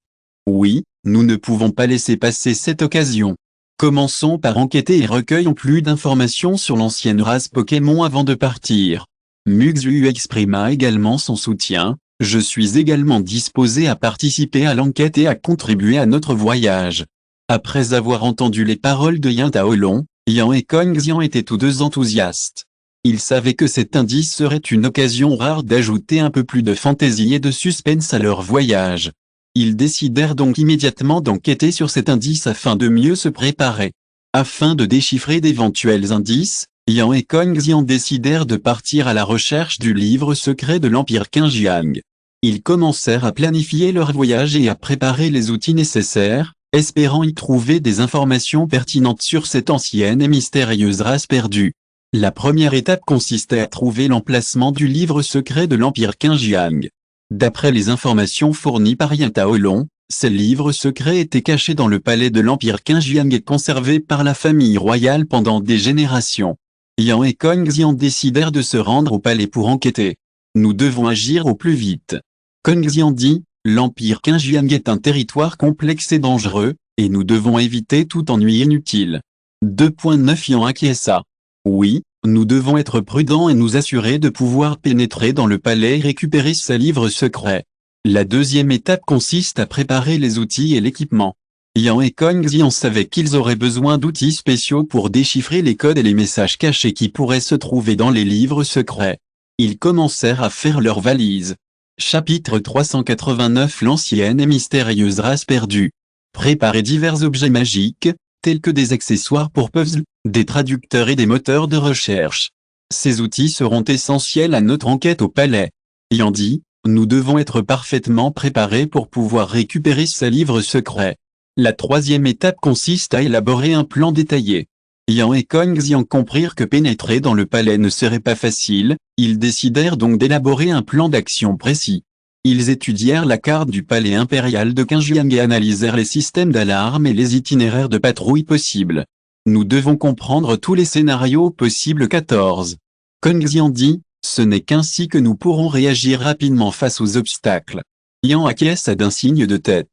Oui, nous ne pouvons pas laisser passer cette occasion. Commençons par enquêter et recueillons plus d'informations sur l'ancienne race Pokémon avant de partir. Muxu exprima également son soutien, je suis également disposé à participer à l'enquête et à contribuer à notre voyage. Après avoir entendu les paroles de Yan Taolong, Yan et Kongzian étaient tous deux enthousiastes. Ils savaient que cet indice serait une occasion rare d'ajouter un peu plus de fantaisie et de suspense à leur voyage. Ils décidèrent donc immédiatement d'enquêter sur cet indice afin de mieux se préparer. Afin de déchiffrer d'éventuels indices, Yan et Kongzian décidèrent de partir à la recherche du livre secret de l'Empire Qingjiang. Ils commencèrent à planifier leur voyage et à préparer les outils nécessaires, espérant y trouver des informations pertinentes sur cette ancienne et mystérieuse race perdue. La première étape consistait à trouver l'emplacement du livre secret de l'Empire Qingjiang. D'après les informations fournies par Yan Taolong, ce livre secret était caché dans le palais de l'Empire Qingjiang et conservé par la famille royale pendant des générations. Yan et Kongzian décidèrent de se rendre au palais pour enquêter. Nous devons agir au plus vite. Kongzian dit, l'Empire Qingjiang est un territoire complexe et dangereux, et nous devons éviter tout ennui inutile. 2.9 Yan acquiesça. Oui, nous devons être prudents et nous assurer de pouvoir pénétrer dans le palais et récupérer ce livre secret. La deuxième étape consiste à préparer les outils et l'équipement. Yan et Kongzian savaient qu'ils auraient besoin d'outils spéciaux pour déchiffrer les codes et les messages cachés qui pourraient se trouver dans les livres secrets. Ils commencèrent à faire leurs valises. Chapitre 389 L'ancienne et mystérieuse race perdue. Préparer divers objets magiques, tels que des accessoires pour puzzles, des traducteurs et des moteurs de recherche. Ces outils seront essentiels à notre enquête au palais. Yan dit, nous devons être parfaitement préparés pour pouvoir récupérer ce livre secret. La troisième étape consiste à élaborer un plan détaillé. Yan et Kong Xian comprirent que pénétrer dans le palais ne serait pas facile, ils décidèrent donc d'élaborer un plan d'action précis. Ils étudièrent la carte du palais impérial de Qingjiang et analysèrent les systèmes d'alarme et les itinéraires de patrouille possibles. Nous devons comprendre tous les scénarios possibles 14. Kong Xian dit, ce n'est qu'ainsi que nous pourrons réagir rapidement face aux obstacles. Yan acquiesça d'un signe de tête.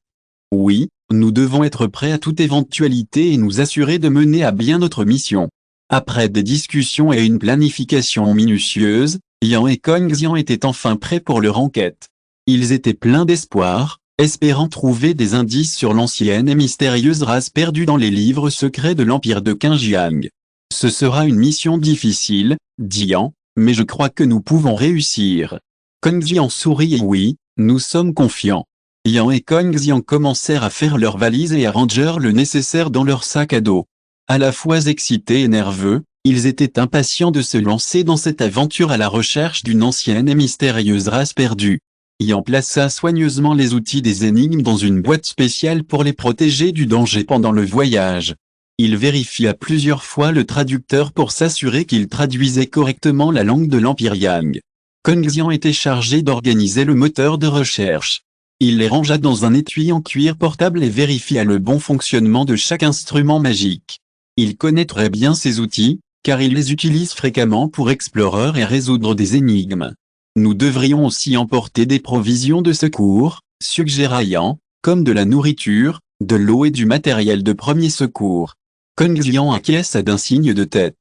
Oui, nous devons être prêts à toute éventualité et nous assurer de mener à bien notre mission. Après des discussions et une planification minutieuse, Yan et Kong Xian étaient enfin prêts pour leur enquête. Ils étaient pleins d'espoir, espérant trouver des indices sur l'ancienne et mystérieuse race perdue dans les livres secrets de l'Empire de Qingjiang. Ce sera une mission difficile, dit Yan, mais je crois que nous pouvons réussir. Kong Xian sourit et oui, nous sommes confiants. Yan et Kong Xian commencèrent à faire leurs valises et à ranger le nécessaire dans leur sac à dos. À la fois excités et nerveux, ils étaient impatients de se lancer dans cette aventure à la recherche d'une ancienne et mystérieuse race perdue. Yan plaça soigneusement les outils des énigmes dans une boîte spéciale pour les protéger du danger pendant le voyage. Il vérifia plusieurs fois le traducteur pour s'assurer qu'il traduisait correctement la langue de l'Empire Yang. Kong Xian était chargé d'organiser le moteur de recherche. Il les rangea dans un étui en cuir portable et vérifia le bon fonctionnement de chaque instrument magique. Il connaît très bien ces outils, car il les utilise fréquemment pour explorer et résoudre des énigmes. Nous devrions aussi emporter des provisions de secours, suggéra Yan, comme de la nourriture, de l'eau et du matériel de premier secours. Kong Xian acquiesça d'un signe de tête.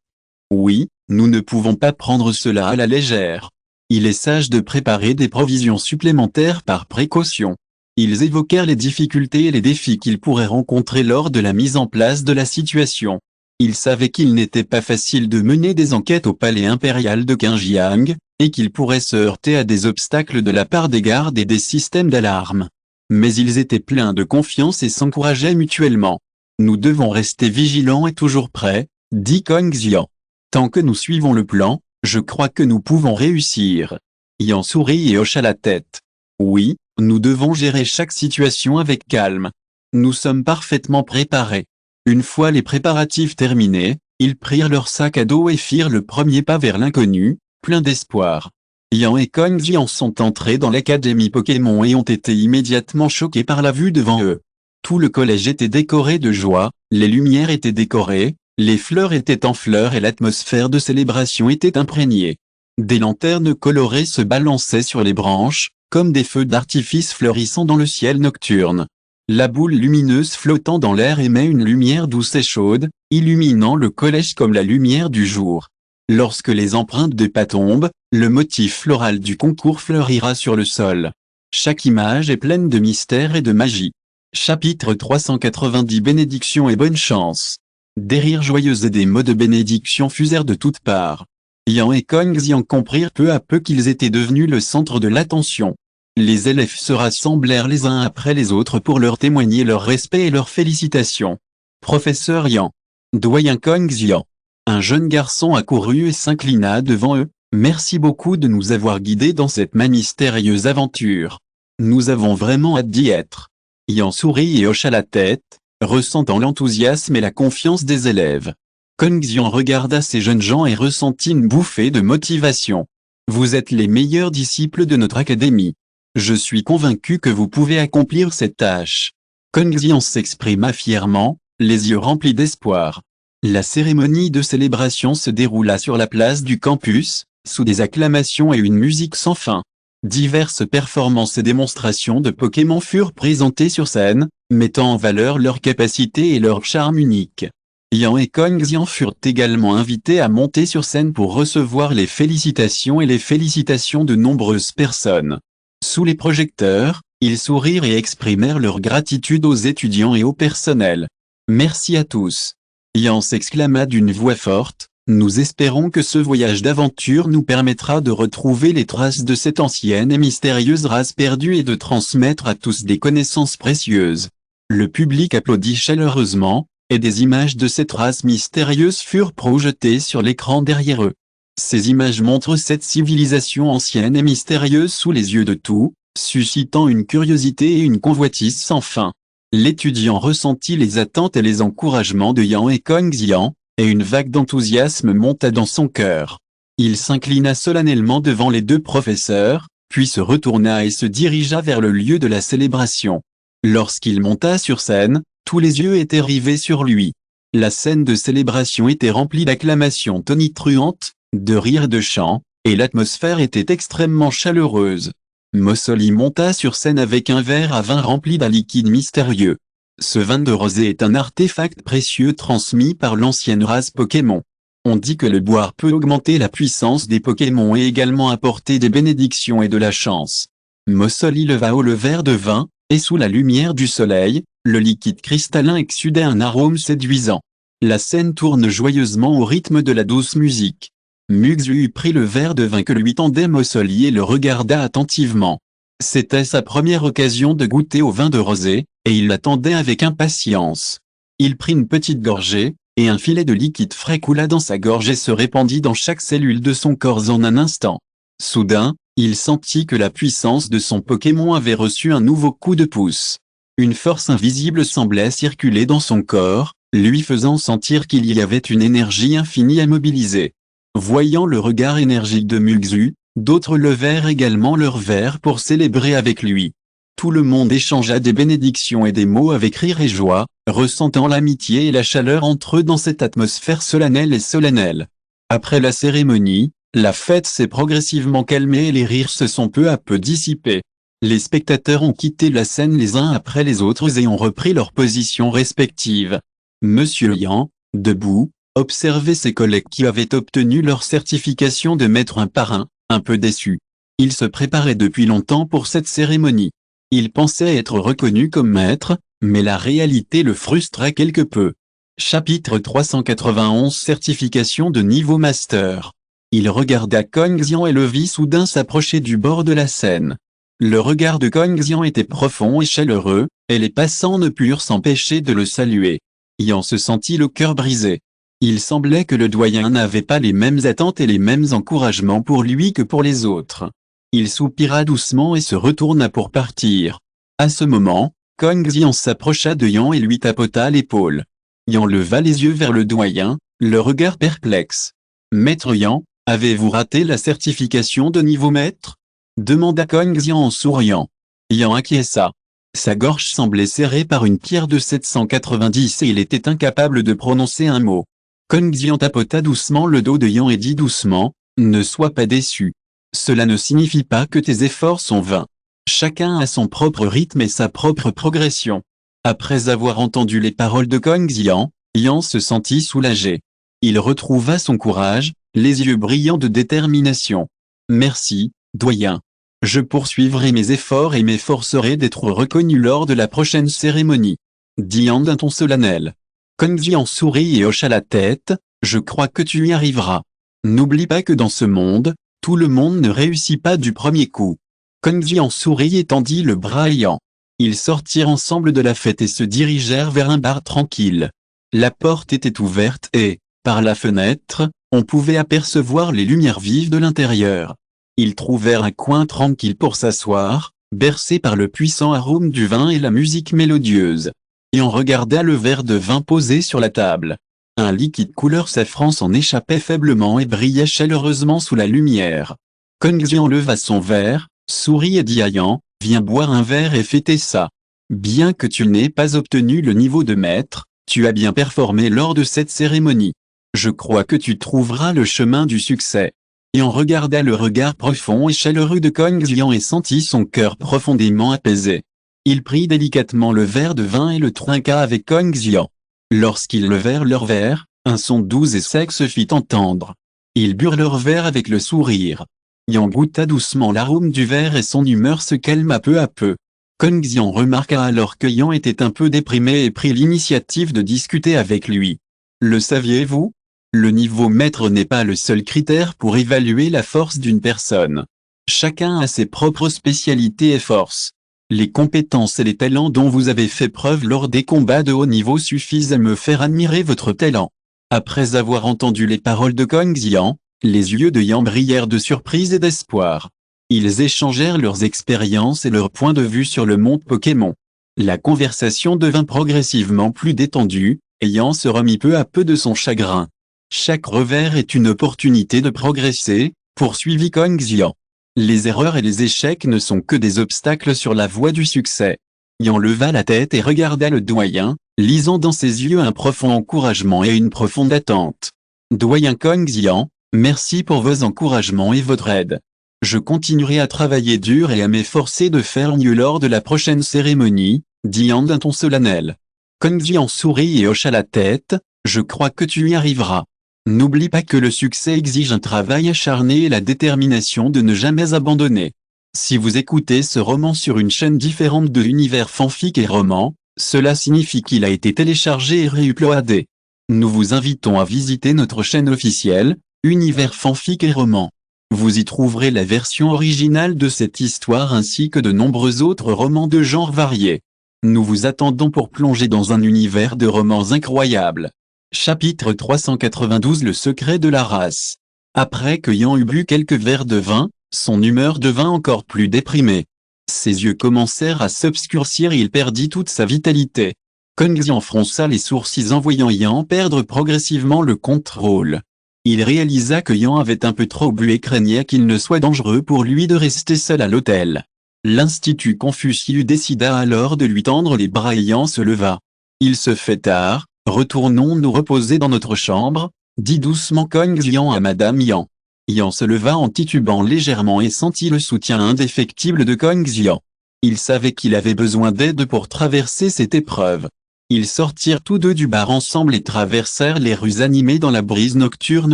Oui, nous ne pouvons pas prendre cela à la légère. Il est sage de préparer des provisions supplémentaires par précaution. Ils évoquèrent les difficultés et les défis qu'ils pourraient rencontrer lors de la mise en place de la situation. Ils savaient qu'il n'était pas facile de mener des enquêtes au palais impérial de Qingjiang, et qu'ils pourraient se heurter à des obstacles de la part des gardes et des systèmes d'alarme. Mais ils étaient pleins de confiance et s'encourageaient mutuellement. Nous devons rester vigilants et toujours prêts, dit Kong Xian. Tant que nous suivons le plan, je crois que nous pouvons réussir. Yan sourit et hocha la tête. Oui, nous devons gérer chaque situation avec calme. Nous sommes parfaitement préparés. Une fois les préparatifs terminés, ils prirent leur sac à dos et firent le premier pas vers l'inconnu, plein d'espoir. Yan et Kong Xian sont entrés dans l'académie Pokémon et ont été immédiatement choqués par la vue devant eux. Tout le collège était décoré de joie, les lumières étaient décorées, les fleurs étaient en fleurs et l'atmosphère de célébration était imprégnée. Des lanternes colorées se balançaient sur les branches, comme des feux d'artifice fleurissant dans le ciel nocturne. La boule lumineuse flottant dans l'air émet une lumière douce et chaude, illuminant le collège comme la lumière du jour. Lorsque les empreintes de pas tombent, le motif floral du concours fleurira sur le sol. Chaque image est pleine de mystère et de magie. Chapitre 390 Bénédiction et bonne chance. Des rires joyeux et des mots de bénédiction fusèrent de toutes parts. Yan et Kong Xian comprirent peu à peu qu'ils étaient devenus le centre de l'attention. Les élèves se rassemblèrent les uns après les autres pour leur témoigner leur respect et leurs félicitations. Professeur Yan. Doyen Kong Xian. Un jeune garçon accourut et s'inclina devant eux. Merci beaucoup de nous avoir guidés dans cette mystérieuse aventure. Nous avons vraiment hâte d'y être. Yan sourit et hocha la tête, ressentant l'enthousiasme et la confiance des élèves. Kong Xian regarda ces jeunes gens et ressentit une bouffée de motivation. Vous êtes les meilleurs disciples de notre académie. Je suis convaincu que vous pouvez accomplir cette tâche. Kong Xian s'exprima fièrement, les yeux remplis d'espoir. La cérémonie de célébration se déroula sur la place du campus, sous des acclamations et une musique sans fin. Diverses performances et démonstrations de Pokémon furent présentées sur scène, mettant en valeur leurs capacités et leur charme unique. Yan et Kong Xian furent également invités à monter sur scène pour recevoir les félicitations et les félicitations de nombreuses personnes. Sous les projecteurs, ils sourirent et exprimèrent leur gratitude aux étudiants et au personnel. Merci à tous. Yan s'exclama d'une voix forte. Nous espérons que ce voyage d'aventure nous permettra de retrouver les traces de cette ancienne et mystérieuse race perdue et de transmettre à tous des connaissances précieuses. Le public applaudit chaleureusement, et des images de cette race mystérieuse furent projetées sur l'écran derrière eux. Ces images montrent cette civilisation ancienne et mystérieuse sous les yeux de tous, suscitant une curiosité et une convoitise sans fin. L'étudiant ressentit les attentes et les encouragements de Yan et Kong Xian, et une vague d'enthousiasme monta dans son cœur. Il s'inclina solennellement devant les deux professeurs, puis se retourna et se dirigea vers le lieu de la célébration. Lorsqu'il monta sur scène, tous les yeux étaient rivés sur lui. La scène de célébration était remplie d'acclamations tonitruantes, de rires et de chants, et l'atmosphère était extrêmement chaleureuse. Mossoli monta sur scène avec un verre à vin rempli d'un liquide mystérieux. Ce vin de rosée est un artefact précieux transmis par l'ancienne race Pokémon. On dit que le boire peut augmenter la puissance des Pokémon et également apporter des bénédictions et de la chance. Mossoli leva haut le verre de vin, et sous la lumière du soleil, le liquide cristallin exsudait un arôme séduisant. La scène tourne joyeusement au rythme de la douce musique. Muxu prit le verre de vin que lui tendait Mossoli et le regarda attentivement. C'était sa première occasion de goûter au vin de rosée, et il l'attendait avec impatience. Il prit une petite gorgée, et un filet de liquide frais coula dans sa gorge et se répandit dans chaque cellule de son corps en un instant. Soudain, il sentit que la puissance de son Pokémon avait reçu un nouveau coup de pouce. Une force invisible semblait circuler dans son corps, lui faisant sentir qu'il y avait une énergie infinie à mobiliser. Voyant le regard énergique de Muxu, d'autres levèrent également leurs verres pour célébrer avec lui. Tout le monde échangea des bénédictions et des mots avec rire et joie, ressentant l'amitié et la chaleur entre eux dans cette atmosphère solennelle et solennelle. Après la cérémonie, la fête s'est progressivement calmée et les rires se sont peu à peu dissipés. Les spectateurs ont quitté la scène les uns après les autres et ont repris leurs positions respectives. Monsieur Yan, debout, observait ses collègues qui avaient obtenu leur certification de maître un par un peu déçu. Il se préparait depuis longtemps pour cette cérémonie. Il pensait être reconnu comme maître, mais la réalité le frustrait quelque peu. Chapitre 391 Certification de niveau master. Il regarda Kongxian et le vit soudain s'approcher du bord de la scène. Le regard de Kongxian était profond et chaleureux, et les passants ne purent s'empêcher de le saluer. Yan se sentit le cœur brisé. Il semblait que le doyen n'avait pas les mêmes attentes et les mêmes encouragements pour lui que pour les autres. Il soupira doucement et se retourna pour partir. À ce moment, Kongxian s'approcha de Yan et lui tapota l'épaule. Yan leva les yeux vers le doyen, le regard perplexe. Maître Yan, avez-vous raté la certification de niveau maître? Demanda Kongxian en souriant. Yan acquiesça. Sa gorge semblait serrée par une pierre de 790 et il était incapable de prononcer un mot. Kongxian tapota doucement le dos de Yan et dit doucement, « Ne sois pas déçu. Cela ne signifie pas que tes efforts sont vains. Chacun a son propre rythme et sa propre progression. » Après avoir entendu les paroles de Kongxian, Yan se sentit soulagé. Il retrouva son courage, les yeux brillants de détermination. « Merci, doyen. Je poursuivrai mes efforts et m'efforcerai d'être reconnu lors de la prochaine cérémonie. » dit Yan d'un ton solennel. Kongxian sourit et hocha la tête, « Je crois que tu y arriveras. N'oublie pas que dans ce monde, tout le monde ne réussit pas du premier coup. » Kongxian sourit et tendit le bras à Yan. Ils sortirent ensemble de la fête et se dirigèrent vers un bar tranquille. La porte était ouverte et, par la fenêtre, on pouvait apercevoir les lumières vives de l'intérieur. Ils trouvèrent un coin tranquille pour s'asseoir, bercés par le puissant arôme du vin et la musique mélodieuse. Yan regarda le verre de vin posé sur la table. Un liquide couleur safran s'en échappait faiblement et brillait chaleureusement sous la lumière. Kongxian leva son verre, sourit et dit à Yan, « Viens boire un verre et fêter ça. Bien que tu n'aies pas obtenu le niveau de maître, tu as bien performé lors de cette cérémonie. Je crois que tu trouveras le chemin du succès. » Yan regarda le regard profond et chaleureux de Kongxian et sentit son cœur profondément apaisé. Il prit délicatement le verre de vin et le trinqua avec Kongxian. Lorsqu'ils levèrent leur verre, un son doux et sec se fit entendre. Ils burent leur verre avec le sourire. Yan goûta doucement l'arôme du verre et son humeur se calma peu à peu. Kongxian remarqua alors que Yan était un peu déprimé et prit l'initiative de discuter avec lui. Le saviez-vous? Le niveau maître n'est pas le seul critère pour évaluer la force d'une personne. Chacun a ses propres spécialités et forces. Les compétences et les talents dont vous avez fait preuve lors des combats de haut niveau suffisent à me faire admirer votre talent. Après avoir entendu les paroles de Kongxian, les yeux de Yan brillèrent de surprise et d'espoir. Ils échangèrent leurs expériences et leurs points de vue sur le monde Pokémon. La conversation devint progressivement plus détendue, Yan se remit peu à peu de son chagrin. Chaque revers est une opportunité de progresser, poursuivit Kong Xian. Les erreurs et les échecs ne sont que des obstacles sur la voie du succès. Yan leva la tête et regarda le doyen, lisant dans ses yeux un profond encouragement et une profonde attente. Doyen Kong Xian, merci pour vos encouragements et votre aide. Je continuerai à travailler dur et à m'efforcer de faire mieux lors de la prochaine cérémonie, dit Yan d'un ton solennel. Kong Xian sourit et hocha la tête, je crois que tu y arriveras. N'oublie pas que le succès exige un travail acharné et la détermination de ne jamais abandonner. Si vous écoutez ce roman sur une chaîne différente de l'univers fanfic et roman, cela signifie qu'il a été téléchargé et réuploadé. Nous vous invitons à visiter notre chaîne officielle, Univers fanfic et roman. Vous y trouverez la version originale de cette histoire ainsi que de nombreux autres romans de genres variés. Nous vous attendons pour plonger dans un univers de romans incroyables. Chapitre 392 Le secret de la race. Après que Yan eut bu quelques verres de vin, son humeur devint encore plus déprimée. Ses yeux commencèrent à s'obscurcir et il perdit toute sa vitalité. Kong Xian fronça les sourcils en voyant Yan perdre progressivement le contrôle. Il réalisa que Yan avait un peu trop bu et craignait qu'il ne soit dangereux pour lui de rester seul à l'hôtel. L'Institut Confucius décida alors de lui tendre les bras et Yan se leva. Il se fait tard. Retournons nous reposer dans notre chambre, dit doucement Kong Xian à Madame Yan. Yan se leva en titubant légèrement et sentit le soutien indéfectible de Kong Xian. Il savait qu'il avait besoin d'aide pour traverser cette épreuve. Ils sortirent tous deux du bar ensemble et traversèrent les rues animées dans la brise nocturne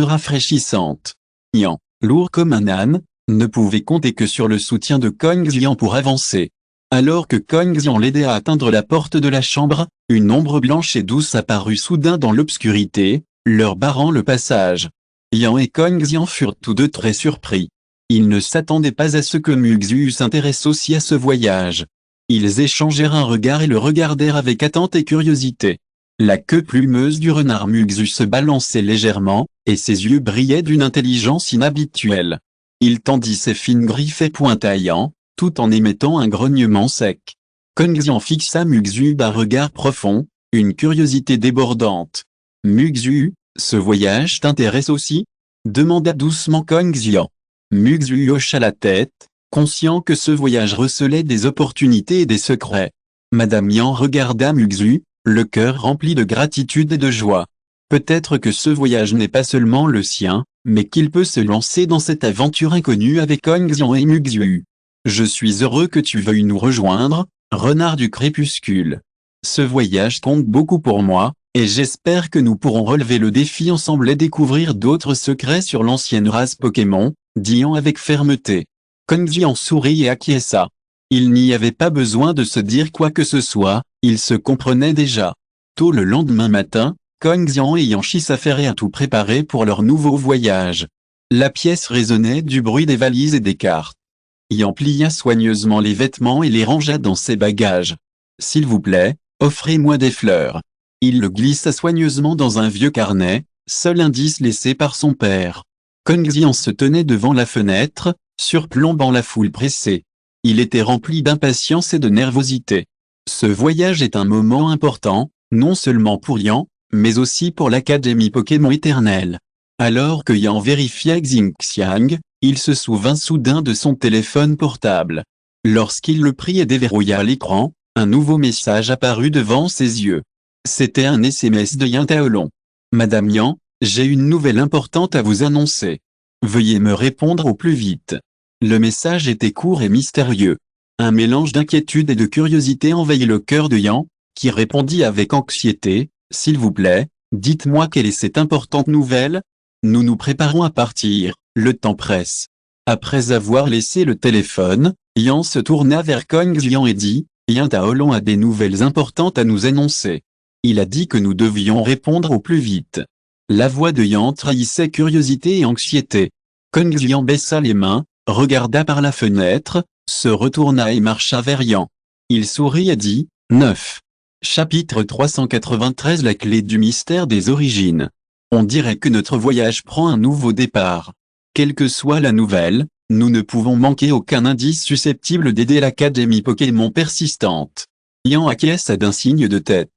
rafraîchissante. Yan, lourd comme un âne, ne pouvait compter que sur le soutien de Kong Xian pour avancer. Alors que Kong Xian l'aidait à atteindre la porte de la chambre, une ombre blanche et douce apparut soudain dans l'obscurité, leur barrant le passage. Yan et Kong Xian furent tous deux très surpris. Ils ne s'attendaient pas à ce que Muxu s'intéresse aussi à ce voyage. Ils échangèrent un regard et le regardèrent avec attente et curiosité. La queue plumeuse du renard Muxu se balançait légèrement, et ses yeux brillaient d'une intelligence inhabituelle. Il tendit ses fines griffes et pointa Yan, tout en émettant un grognement sec. Kong Xian fixa Muxu d'un regard profond, une curiosité débordante. « Muxu, ce voyage t'intéresse aussi ?» demanda doucement Kong Xian. Muxu hocha la tête, conscient que ce voyage recelait des opportunités et des secrets. Madame Yan regarda Muxu, le cœur rempli de gratitude et de joie. Peut-être que ce voyage n'est pas seulement le sien, mais qu'il peut se lancer dans cette aventure inconnue avec Kong Xian et Muxu. Je suis heureux que tu veuilles nous rejoindre, renard du crépuscule. Ce voyage compte beaucoup pour moi, et j'espère que nous pourrons relever le défi ensemble et découvrir d'autres secrets sur l'ancienne race Pokémon, dit Yan avec fermeté. Kong Xian sourit et acquiesça. Il n'y avait pas besoin de se dire quoi que ce soit, ils se comprenaient déjà. Tôt le lendemain matin, Kong Xian et Yan Shi s'affairaient à tout préparer pour leur nouveau voyage. La pièce résonnait du bruit des valises et des cartes. Yan plia soigneusement les vêtements et les rangea dans ses bagages. « S'il vous plaît, offrez-moi des fleurs. » Il le glissa soigneusement dans un vieux carnet, seul indice laissé par son père. Kong Xian se tenait devant la fenêtre, surplombant la foule pressée. Il était rempli d'impatience et de nervosité. Ce voyage est un moment important, non seulement pour Yan, mais aussi pour l'Académie Pokémon éternelle. Alors que Yan vérifiait Xingqiang, il se souvint soudain de son téléphone portable. Lorsqu'il le prit et déverrouilla l'écran, un nouveau message apparut devant ses yeux. C'était un SMS de Yan Taolong. « Madame Yan, j'ai une nouvelle importante à vous annoncer. Veuillez me répondre au plus vite. » Le message était court et mystérieux. Un mélange d'inquiétude et de curiosité envahit le cœur de Yan, qui répondit avec anxiété, « S'il vous plaît, dites-moi quelle est cette importante nouvelle. Nous nous préparons à partir, le temps presse. » Après avoir laissé le téléphone, Yan se tourna vers Kong Xian et dit, « Yan Taolong a des nouvelles importantes à nous annoncer. Il a dit que nous devions répondre au plus vite. » La voix de Yan trahissait curiosité et anxiété. Kong Xian baissa les mains, regarda par la fenêtre, se retourna et marcha vers Yan. Il sourit et dit, « 9. Chapitre 393 La clé du mystère des origines. On dirait que notre voyage prend un nouveau départ. Quelle que soit la nouvelle, nous ne pouvons manquer aucun indice susceptible d'aider l'Académie Pokémon persistante. » Yan acquiesça d'un signe de tête.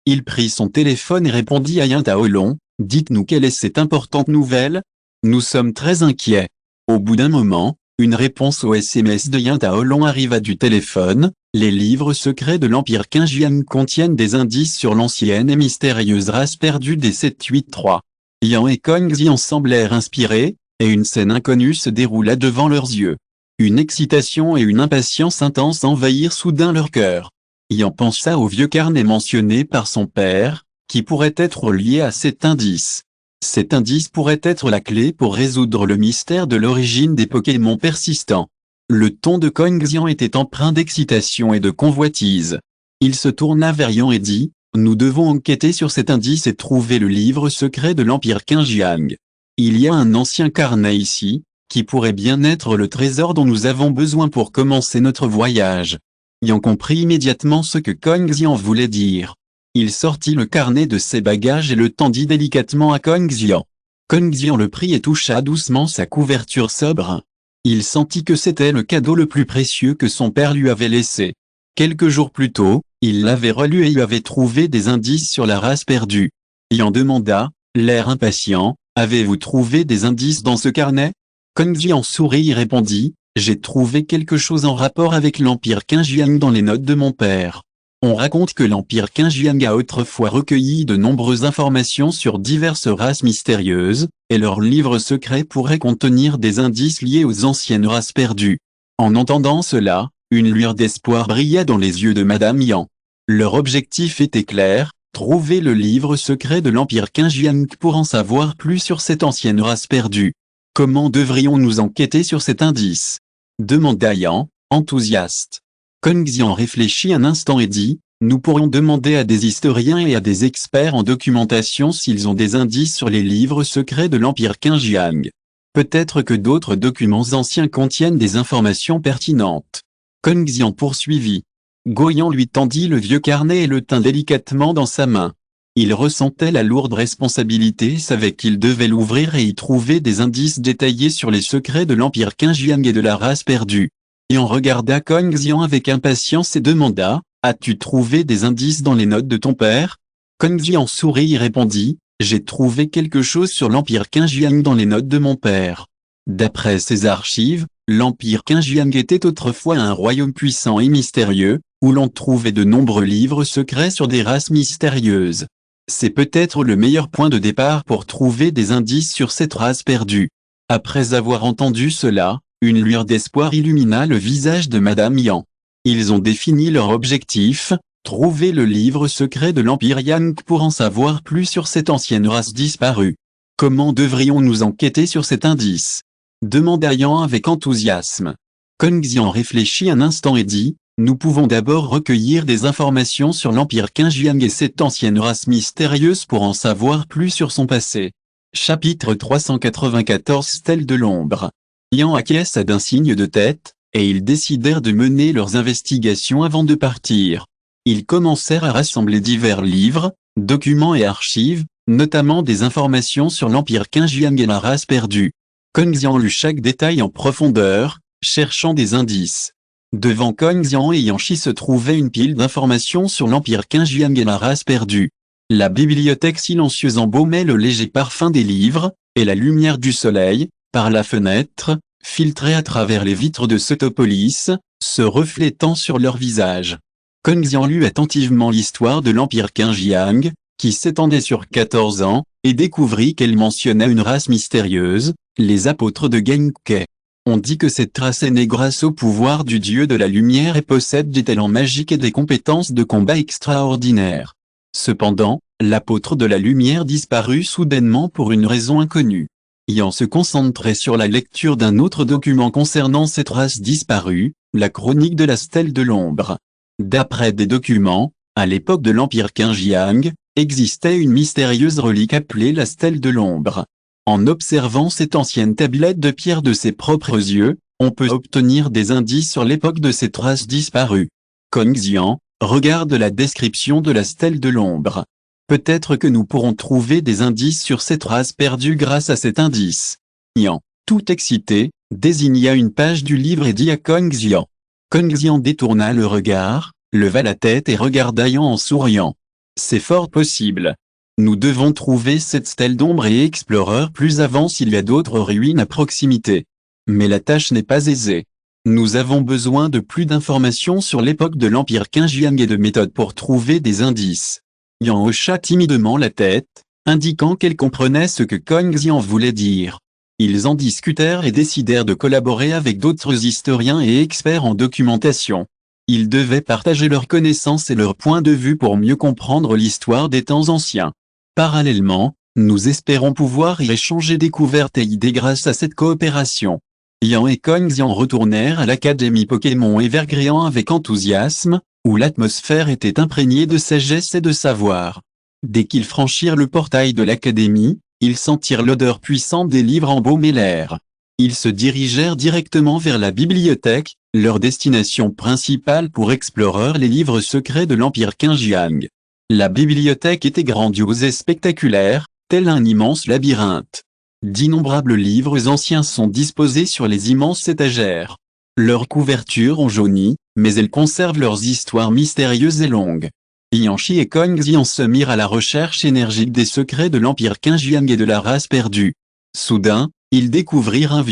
Il prit son téléphone et répondit à Yan Taolong, « Dites-nous quelle est cette importante nouvelle? Nous sommes très inquiets. » Au bout d'un moment, une réponse au SMS de Yan Taolong arriva du téléphone. Les livres secrets de l'Empire Qingjiang contiennent des indices sur l'ancienne et mystérieuse race perdue des 783. Yan et Kong Xian semblèrent inspirés, et une scène inconnue se déroula devant leurs yeux. Une excitation et une impatience intense envahirent soudain leur cœur. Yan pensa au vieux carnet mentionné par son père, qui pourrait être lié à cet indice. Cet indice pourrait être la clé pour résoudre le mystère de l'origine des Pokémon persistants. Le ton de Kong Xian était empreint d'excitation et de convoitise. Il se tourna vers Yan et dit, « Nous devons enquêter sur cet indice et trouver le livre secret de l'Empire Qingjiang. Il y a un ancien carnet ici, qui pourrait bien être le trésor dont nous avons besoin pour commencer notre voyage. » Yan comprit immédiatement ce que Kong Xian voulait dire. Il sortit le carnet de ses bagages et le tendit délicatement à Kong Xian. Kong Xian le prit et toucha doucement sa couverture sobre. Il sentit que c'était le cadeau le plus précieux que son père lui avait laissé. Quelques jours plus tôt, il l'avait relu et y avait trouvé des indices sur la race perdue. Yan demanda, l'air impatient, « Avez-vous trouvé des indices dans ce carnet ?» Kong Xian sourit et répondit, « J'ai trouvé quelque chose en rapport avec l'Empire Qingjiang dans les notes de mon père. On raconte que l'Empire Qingjiang a autrefois recueilli de nombreuses informations sur diverses races mystérieuses, et leur livre secret pourrait contenir des indices liés aux anciennes races perdues. » En entendant cela, une lueur d'espoir brilla dans les yeux de Madame Yan. Leur objectif était clair, trouver le livre secret de l'Empire Qingjiang pour en savoir plus sur cette ancienne race perdue. « Comment devrions-nous enquêter sur cet indice ?» demanda Yan, enthousiaste. Kong Xian réfléchit un instant et dit, « Nous pourrions demander à des historiens et à des experts en documentation s'ils ont des indices sur les livres secrets de l'Empire Qingjiang. Peut-être que d'autres documents anciens contiennent des informations pertinentes. » Kong Xian poursuivit. Goyan lui tendit le vieux carnet et le tint délicatement dans sa main. Il ressentait la lourde responsabilité et savait qu'il devait l'ouvrir et y trouver des indices détaillés sur les secrets de l'Empire Qingjiang et de la race perdue. Yan regarda Kong Xian avec impatience et demanda, « As-tu trouvé des indices dans les notes de ton père ?» Kong Xian sourit et répondit, « J'ai trouvé quelque chose sur l'Empire Qingjiang dans les notes de mon père. D'après ses archives, l'Empire Qingjiang était autrefois un royaume puissant et mystérieux, où l'on trouvait de nombreux livres secrets sur des races mystérieuses. C'est peut-être le meilleur point de départ pour trouver des indices sur cette race perdue. » Après avoir entendu cela, une lueur d'espoir illumina le visage de Madame Yan. Ils ont défini leur objectif, trouver le livre secret de l'Empire Yang pour en savoir plus sur cette ancienne race disparue. « Comment devrions-nous enquêter sur cet indice ?» demanda Yan avec enthousiasme. Kong Xian réfléchit un instant et dit, « Nous pouvons d'abord recueillir des informations sur l'Empire Qingjiang et cette ancienne race mystérieuse pour en savoir plus sur son passé. » Chapitre 394 Stèle de l'ombre. Yan acquiesça d'un signe de tête, et ils décidèrent de mener leurs investigations avant de partir. Ils commencèrent à rassembler divers livres, documents et archives, notamment des informations sur l'Empire Qingjiang et la race perdue. Kong Xian lut chaque détail en profondeur, cherchant des indices. Devant Kong Xian et Yan Shi se trouvait une pile d'informations sur l'Empire Qingjiang et la race perdue. La bibliothèque silencieuse embaumait le léger parfum des livres, et la lumière du soleil, par la fenêtre, filtrait à travers les vitres de Sotopolis, se reflétant sur leurs visages. Kong Xian lut attentivement l'histoire de l'Empire Qingjiang, qui s'étendait sur 14 ans, et découvrit qu'elle mentionnait une race mystérieuse, les apôtres de Genkai. On dit que cette race est née grâce au pouvoir du dieu de la lumière et possède des talents magiques et des compétences de combat extraordinaires. Cependant, l'apôtre de la lumière disparut soudainement pour une raison inconnue. Yan se concentrait sur la lecture d'un autre document concernant cette race disparue, la chronique de la stèle de l'ombre. D'après des documents, à l'époque de l'Empire Qingjiang, existait une mystérieuse relique appelée la stèle de l'ombre. En observant cette ancienne tablette de pierre de ses propres yeux, on peut obtenir des indices sur l'époque de cette race disparue. Kong Xian, regarde la description de la stèle de l'ombre. Peut-être que nous pourrons trouver des indices sur cette race perdue grâce à cet indice. Yan, tout excité, désigna une page du livre et dit à Kong Xian. Kong Xian détourna le regard, leva la tête et regarda Yan en souriant. C'est fort possible. Nous devons trouver cette stèle d'ombre et explorer plus avant s'il y a d'autres ruines à proximité. Mais la tâche n'est pas aisée. Nous avons besoin de plus d'informations sur l'époque de l'Empire Qingjiang et de méthodes pour trouver des indices. Yang hocha timidement la tête, indiquant qu'elle comprenait ce que Kong Xian voulait dire. Ils en discutèrent et décidèrent de collaborer avec d'autres historiens et experts en documentation. Ils devaient partager leurs connaissances et leurs points de vue pour mieux comprendre l'histoire des temps anciens. Parallèlement, nous espérons pouvoir y échanger découvertes et idées grâce à cette coopération. Yang et Kong Xian retournèrent à l'Académie Pokémon Evergréant avec enthousiasme, où l'atmosphère était imprégnée de sagesse et de savoir. Dès qu'ils franchirent le portail de l'Académie, ils sentirent l'odeur puissante des livres embaumés l'air. Ils se dirigèrent directement vers la bibliothèque, leur destination principale pour explorer les livres secrets de l'Empire Qingjiang. La bibliothèque était grandiose et spectaculaire, tel un immense labyrinthe. D'innombrables livres anciens sont disposés sur les immenses étagères. Leurs couvertures ont jauni, mais elles conservent leurs histoires mystérieuses et longues. Yanshi et Kong Xian se mirent à la recherche énergique des secrets de l'Empire Qingjiang et de la race perdue. Soudain, ils découvrirent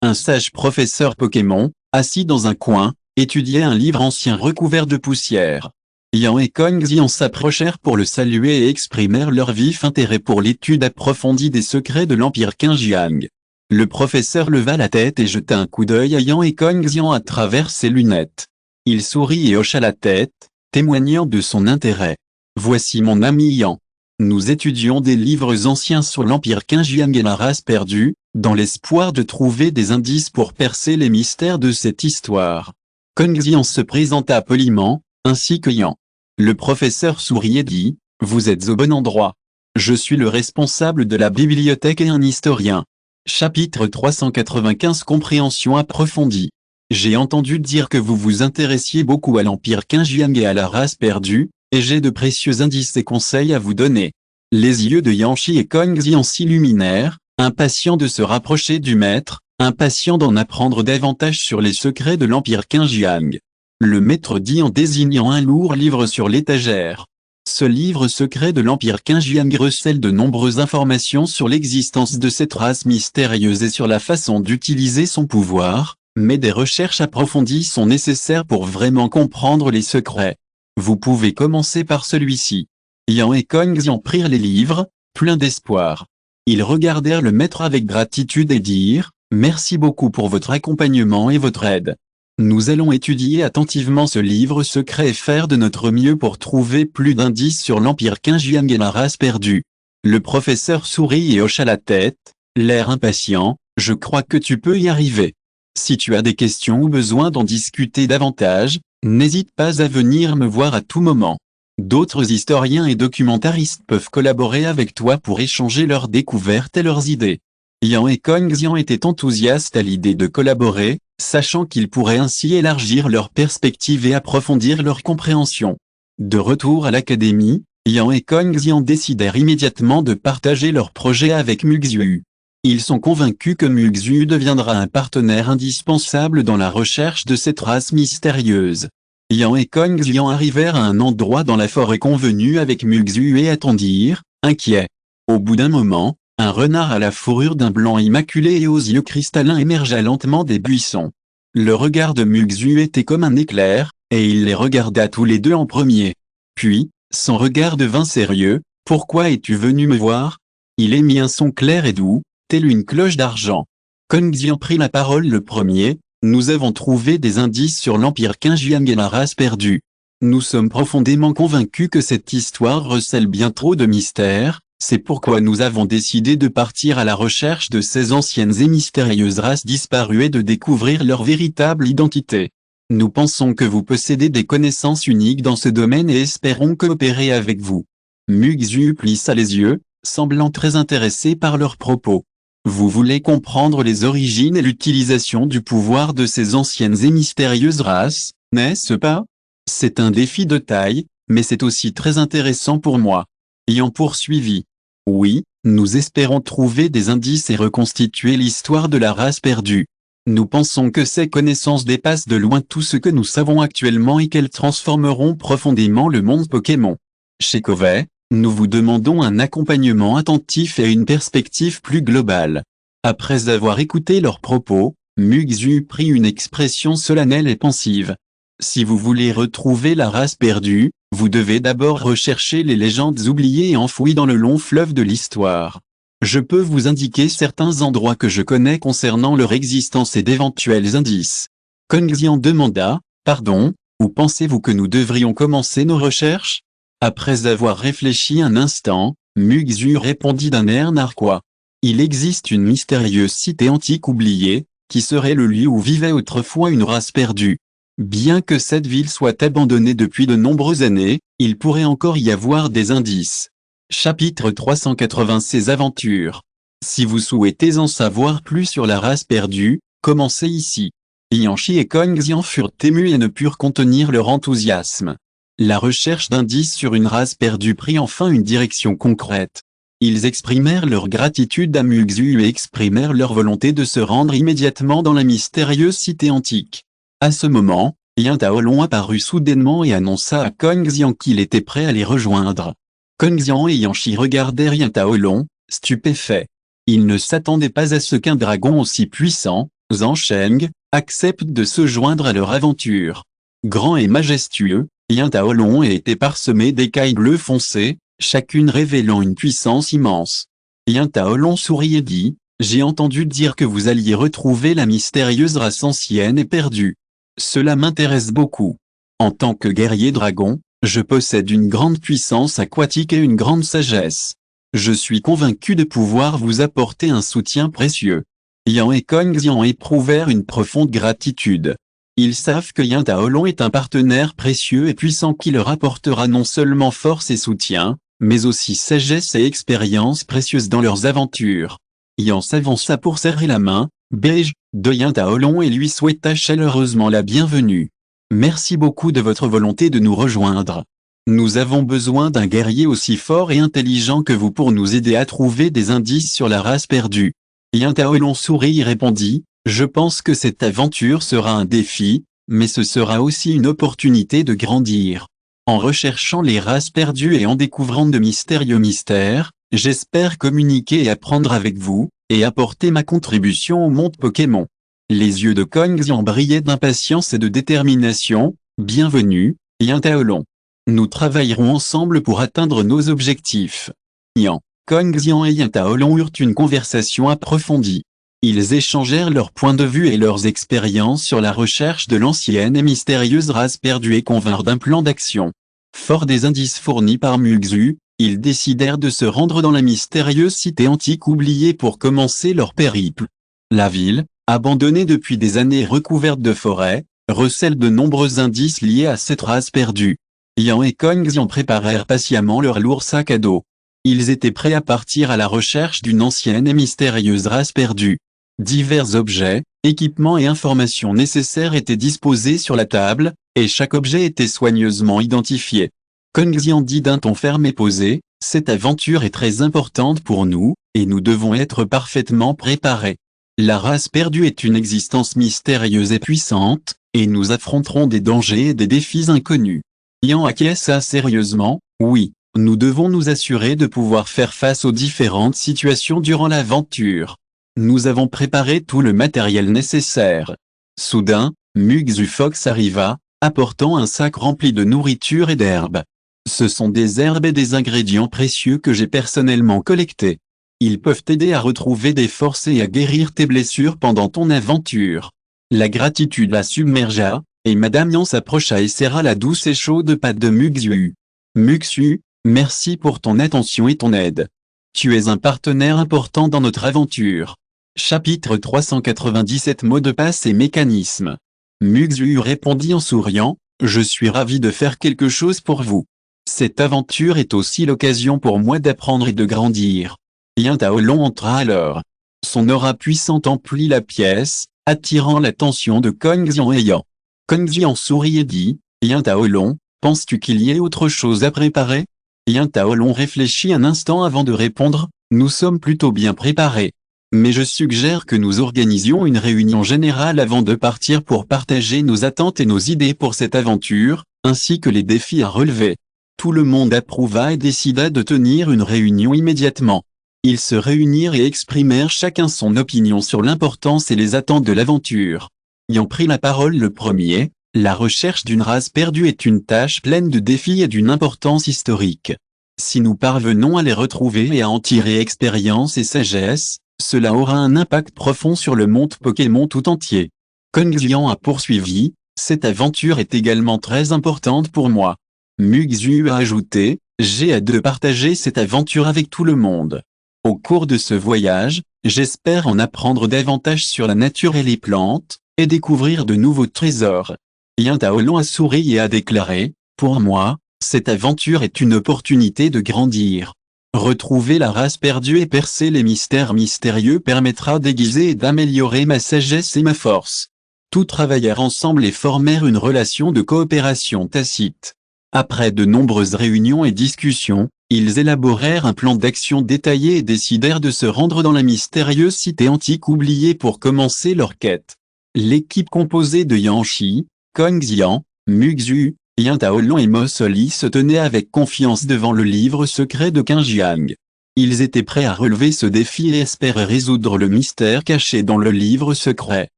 un sage professeur Pokémon, assis dans un coin, étudiait un livre ancien recouvert de poussière. Yang et Kong Xian s'approchèrent pour le saluer et exprimèrent leur vif intérêt pour l'étude approfondie des secrets de l'Empire Qingjiang. Le professeur leva la tête et jeta un coup d'œil à Yang et Kong Xian à travers ses lunettes. Il sourit et hocha la tête, témoignant de son intérêt. « Voici mon ami Yang. Nous étudions des livres anciens sur l'Empire Qingjiang et la race perdue, dans l'espoir de trouver des indices pour percer les mystères de cette histoire. » Kong Xian se présenta poliment, ainsi que Yang. Le professeur sourit et dit, « Vous êtes au bon endroit. Je suis le responsable de la bibliothèque et un historien. » Chapitre 395 Compréhension approfondie. J'ai entendu dire que vous vous intéressiez beaucoup à l'Empire Qingjiang et à la race perdue, et j'ai de précieux indices et conseils à vous donner. Les yeux de Yanshi et Kong Xian s'illuminèrent, impatients de se rapprocher du maître, impatients d'en apprendre davantage sur les secrets de l'Empire Qingjiang. Le maître dit en désignant un lourd livre sur l'étagère. Ce livre secret de l'Empire Qingjiang recèle de nombreuses informations sur l'existence de cette race mystérieuse et sur la façon d'utiliser son pouvoir, mais des recherches approfondies sont nécessaires pour vraiment comprendre les secrets. Vous pouvez commencer par celui-ci. Yang et Kong Xian prirent les livres, pleins d'espoir. Ils regardèrent le maître avec gratitude et dirent, « Merci beaucoup pour votre accompagnement et votre aide. Nous allons étudier attentivement ce livre secret et faire de notre mieux pour trouver plus d'indices sur l'Empire Qingjiang et la race perdue. » Le professeur sourit et hocha la tête, l'air impatient, « Je crois que tu peux y arriver. Si tu as des questions ou besoin d'en discuter davantage, n'hésite pas à venir me voir à tout moment. D'autres historiens et documentaristes peuvent collaborer avec toi pour échanger leurs découvertes et leurs idées. » Yang et Kong Xian étaient enthousiastes à l'idée de collaborer, sachant qu'ils pourraient ainsi élargir leurs perspectives et approfondir leur compréhension. De retour à l'académie, Yang et Kong Xian décidèrent immédiatement de partager leur projet avec Muxu. Ils sont convaincus que Muxu deviendra un partenaire indispensable dans la recherche de cette race mystérieuse. Yang et Kong Xian arrivèrent à un endroit dans la forêt convenu avec Muxu et attendirent, inquiets. Au bout d'un moment, un renard à la fourrure d'un blanc immaculé et aux yeux cristallins émergea lentement des buissons. Le regard de Muxu était comme un éclair, et il les regarda tous les deux en premier. Puis, son regard devint sérieux, « Pourquoi es-tu venu me voir ?» Il émit un son clair et doux, telle une cloche d'argent. Kong Xian prit la parole le premier, « Nous avons trouvé des indices sur l'Empire Qingjiang et la race perdue. Nous sommes profondément convaincus que cette histoire recèle bien trop de mystères. C'est pourquoi nous avons décidé de partir à la recherche de ces anciennes et mystérieuses races disparues et de découvrir leur véritable identité. Nous pensons que vous possédez des connaissances uniques dans ce domaine et espérons coopérer avec vous. » Muxu plissa les yeux, semblant très intéressé par leurs propos. « Vous voulez comprendre les origines et l'utilisation du pouvoir de ces anciennes et mystérieuses races, n'est-ce pas? C'est un défi de taille, mais c'est aussi très intéressant pour moi. » Ayant poursuivi. « Oui, nous espérons trouver des indices et reconstituer l'histoire de la race perdue. Nous pensons que ces connaissances dépassent de loin tout ce que nous savons actuellement et qu'elles transformeront profondément le monde Pokémon. Chez Covey, nous vous demandons un accompagnement attentif et une perspective plus globale. Après avoir écouté leurs propos, Muxu prit une expression solennelle et pensive. Si vous voulez retrouver la race perdue, vous devez d'abord rechercher les légendes oubliées et enfouies dans le long fleuve de l'histoire. Je peux vous indiquer certains endroits que je connais concernant leur existence et d'éventuels indices. Kongxian demanda, pardon, où pensez-vous que nous devrions commencer nos recherches? Après avoir réfléchi un instant, Muxu répondit d'un air narquois. Il existe une mystérieuse cité antique oubliée, qui serait le lieu où vivait autrefois une race perdue. Bien que cette ville soit abandonnée depuis de nombreuses années, il pourrait encore y avoir des indices. Chapitre 380 Ses aventures. Si vous souhaitez en savoir plus sur la race perdue, commencez ici. Yanchi et Kongxian furent émus et ne purent contenir leur enthousiasme. La recherche d'indices sur une race perdue prit enfin une direction concrète. Ils exprimèrent leur gratitude à Muxu et exprimèrent leur volonté de se rendre immédiatement dans la mystérieuse cité antique. À ce moment, Yan Taolong apparut soudainement et annonça à Kongxian qu'il était prêt à les rejoindre. Kongxian et Yanchi regardèrent Yan Taolong, stupéfaits. Ils ne s'attendaient pas à ce qu'un dragon aussi puissant, Zhang, accepte de se joindre à leur aventure. Grand et majestueux, Yan Taolong était parsemé d'écailles bleues foncées, chacune révélant une puissance immense. Yan Taolong sourit et dit, « J'ai entendu dire que vous alliez retrouver la mystérieuse race ancienne et perdue. Cela m'intéresse beaucoup. En tant que guerrier dragon, je possède une grande puissance aquatique et une grande sagesse. Je suis convaincu de pouvoir vous apporter un soutien précieux. » Yan et Kongxian éprouvèrent une profonde gratitude. Ils savent que Yan Taolong est un partenaire précieux et puissant qui leur apportera non seulement force et soutien, mais aussi sagesse et expérience précieuse dans leurs aventures. Yan s'avança pour serrer la main, beige, de Yan Taolong et lui souhaita chaleureusement la bienvenue. Merci beaucoup de votre volonté de nous rejoindre. Nous avons besoin d'un guerrier aussi fort et intelligent que vous pour nous aider à trouver des indices sur la race perdue. Yan Taolong sourit et répondit, « Je pense que cette aventure sera un défi, mais ce sera aussi une opportunité de grandir. En recherchant les races perdues et en découvrant de mystérieux mystères, j'espère communiquer et apprendre avec vous, et apporter ma contribution au monde Pokémon. » Les yeux de Kongxian brillaient d'impatience et de détermination. « Bienvenue, Yan Taolong. Nous travaillerons ensemble pour atteindre nos objectifs. » Yan, Kongxian et Yan Taolong eurent une conversation approfondie. Ils échangèrent leurs points de vue et leurs expériences sur la recherche de l'ancienne et mystérieuse race perdue et convinrent d'un plan d'action. Forts des indices fournis par Muxu, ils décidèrent de se rendre dans la mystérieuse cité antique oubliée pour commencer leur périple. La ville, abandonnée depuis des années et recouverte de forêts, recèle de nombreux indices liés à cette race perdue. Yan et Kongxian préparèrent patiemment leur lourd sac à dos. Ils étaient prêts à partir à la recherche d'une ancienne et mystérieuse race perdue. Divers objets, équipements et informations nécessaires étaient disposés sur la table, et chaque objet était soigneusement identifié. Kongxian dit d'un ton ferme et posé, « Cette aventure est très importante pour nous, et nous devons être parfaitement préparés. La race perdue est une existence mystérieuse et puissante, et nous affronterons des dangers et des défis inconnus. » Yan acquiesça sérieusement, « Oui, nous devons nous assurer de pouvoir faire face aux différentes situations durant l'aventure. Nous avons préparé tout le matériel nécessaire. » Soudain, Muxu Fox arriva, apportant un sac rempli de nourriture et d'herbes. « Ce sont des herbes et des ingrédients précieux que j'ai personnellement collectés. Ils peuvent t'aider à retrouver des forces et à guérir tes blessures pendant ton aventure. » La gratitude la submergea, et Madame Yan s'approcha et serra la douce et chaude patte de Muxu. « Muxu, merci pour ton attention et ton aide. Tu es un partenaire important dans notre aventure. » Chapitre 397 Mots de passe et mécanismes. Muxu répondit en souriant, « Je suis ravi de faire quelque chose pour vous. Cette aventure est aussi l'occasion pour moi d'apprendre et de grandir. » Yan Taolong entra alors. Son aura puissante emplit la pièce, attirant l'attention de Kongxian et Yan. Kongxian sourit et dit, « Yan Taolong, penses-tu qu'il y ait autre chose à préparer ?» Yan Taolong réfléchit un instant avant de répondre, « Nous sommes plutôt bien préparés. Mais je suggère que nous organisions une réunion générale avant de partir pour partager nos attentes et nos idées pour cette aventure, ainsi que les défis à relever. » Tout le monde approuva et décida de tenir une réunion immédiatement. Ils se réunirent et exprimèrent chacun son opinion sur l'importance et les attentes de l'aventure. Ayant pris la parole le premier, la recherche d'une race perdue est une tâche pleine de défis et d'une importance historique. Si nous parvenons à les retrouver et à en tirer expérience et sagesse, cela aura un impact profond sur le monde Pokémon tout entier. Kong Xian a poursuivi, cette aventure est également très importante pour moi. Muxu a ajouté, j'ai hâte de partager cette aventure avec tout le monde. Au cours de ce voyage, j'espère en apprendre davantage sur la nature et les plantes, et découvrir de nouveaux trésors. Yan Taolong a souri et a déclaré, pour moi, cette aventure est une opportunité de grandir. Retrouver la race perdue et percer les mystères mystérieux permettra d'aiguiser et d'améliorer ma sagesse et ma force. Tous travaillèrent ensemble et formèrent une relation de coopération tacite. Après de nombreuses réunions et discussions, ils élaborèrent un plan d'action détaillé et décidèrent de se rendre dans la mystérieuse cité antique oubliée pour commencer leur quête. L'équipe composée de Yanshi, Kong Xian, Muxu, Yan Taolong et Mosoli se tenait avec confiance devant le livre secret de Qingjiang. Ils étaient prêts à relever ce défi et espéraient résoudre le mystère caché dans le livre secret.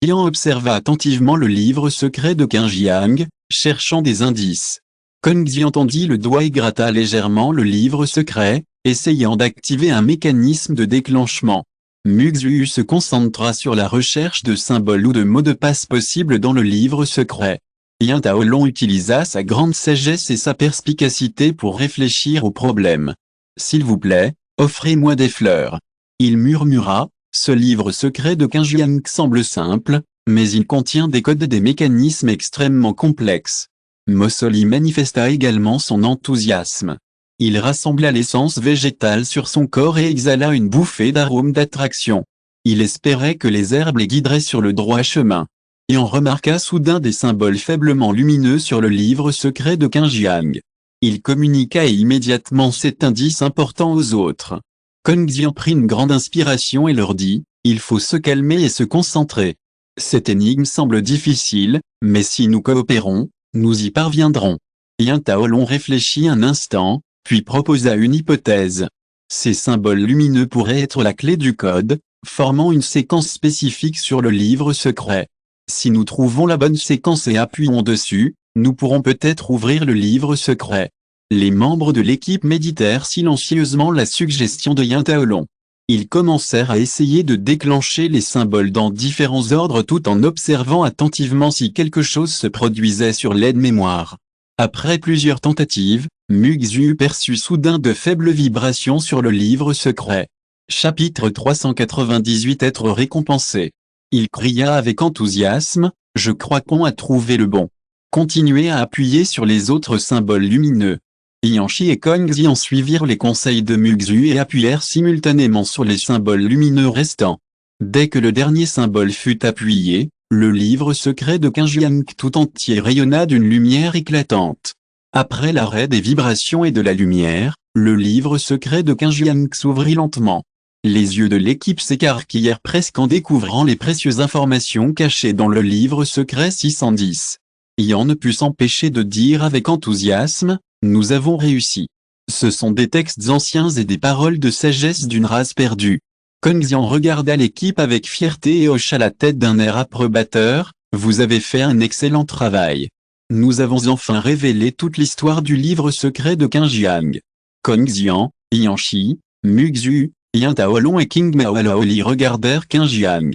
Yan observa attentivement le livre secret de Qingjiang, cherchant des indices. Kong Xian tendit le doigt et gratta légèrement le livre secret, essayant d'activer un mécanisme de déclenchement. Muxu se concentra sur la recherche de symboles ou de mots de passe possibles dans le livre secret. Yan Taolong utilisa sa grande sagesse et sa perspicacité pour réfléchir au problème. « S'il vous plaît, offrez-moi des fleurs. » Il murmura, « Ce livre secret de Qingjiang semble simple, mais il contient des codes et des mécanismes extrêmement complexes. » Mosoli manifesta également son enthousiasme. Il rassembla l'essence végétale sur son corps et exhala une bouffée d'arôme d'attraction. Il espérait que les herbes les guideraient sur le droit chemin. Et en remarqua soudain des symboles faiblement lumineux sur le livre secret de Qingjiang. Il communiqua immédiatement cet indice important aux autres. Kong Xian prit une grande inspiration et leur dit, « Il faut se calmer et se concentrer. Cette énigme semble difficile, mais si nous coopérons, nous y parviendrons. » Yan Taolong réfléchit un instant, puis proposa une hypothèse. Ces symboles lumineux pourraient être la clé du code, formant une séquence spécifique sur le livre secret. Si nous trouvons la bonne séquence et appuyons dessus, nous pourrons peut-être ouvrir le livre secret. Les membres de l'équipe méditèrent silencieusement la suggestion de Yan Taolong. Ils commencèrent à essayer de déclencher les symboles dans différents ordres tout en observant attentivement si quelque chose se produisait sur l'aide-mémoire. Après plusieurs tentatives, Muxu perçut soudain de faibles vibrations sur le livre secret. Chapitre 398 Être récompensé. Il cria avec enthousiasme, « Je crois qu'on a trouvé le bon. » Continuez à appuyer sur les autres symboles lumineux. Yanshi et Kong Xian suivirent les conseils de Muxu et appuyèrent simultanément sur les symboles lumineux restants. Dès que le dernier symbole fut appuyé, le livre secret de Qingjiang tout entier rayonna d'une lumière éclatante. Après l'arrêt des vibrations et de la lumière, le livre secret de Qingjiang s'ouvrit lentement. Les yeux de l'équipe s'écarquillèrent presque en découvrant les précieuses informations cachées dans le livre secret 610. Yan ne put s'empêcher de dire avec enthousiasme, « Nous avons réussi. Ce sont des textes anciens et des paroles de sagesse d'une race perdue. » Kong Xian regarda l'équipe avec fierté et hocha la tête d'un air approbateur, « Vous avez fait un excellent travail. Nous avons enfin révélé toute l'histoire du livre secret de Qingjiang. » Kong Xian, Yanshi, Muxu, Yan Taolong et King Maolaoli regardèrent Qingjiang.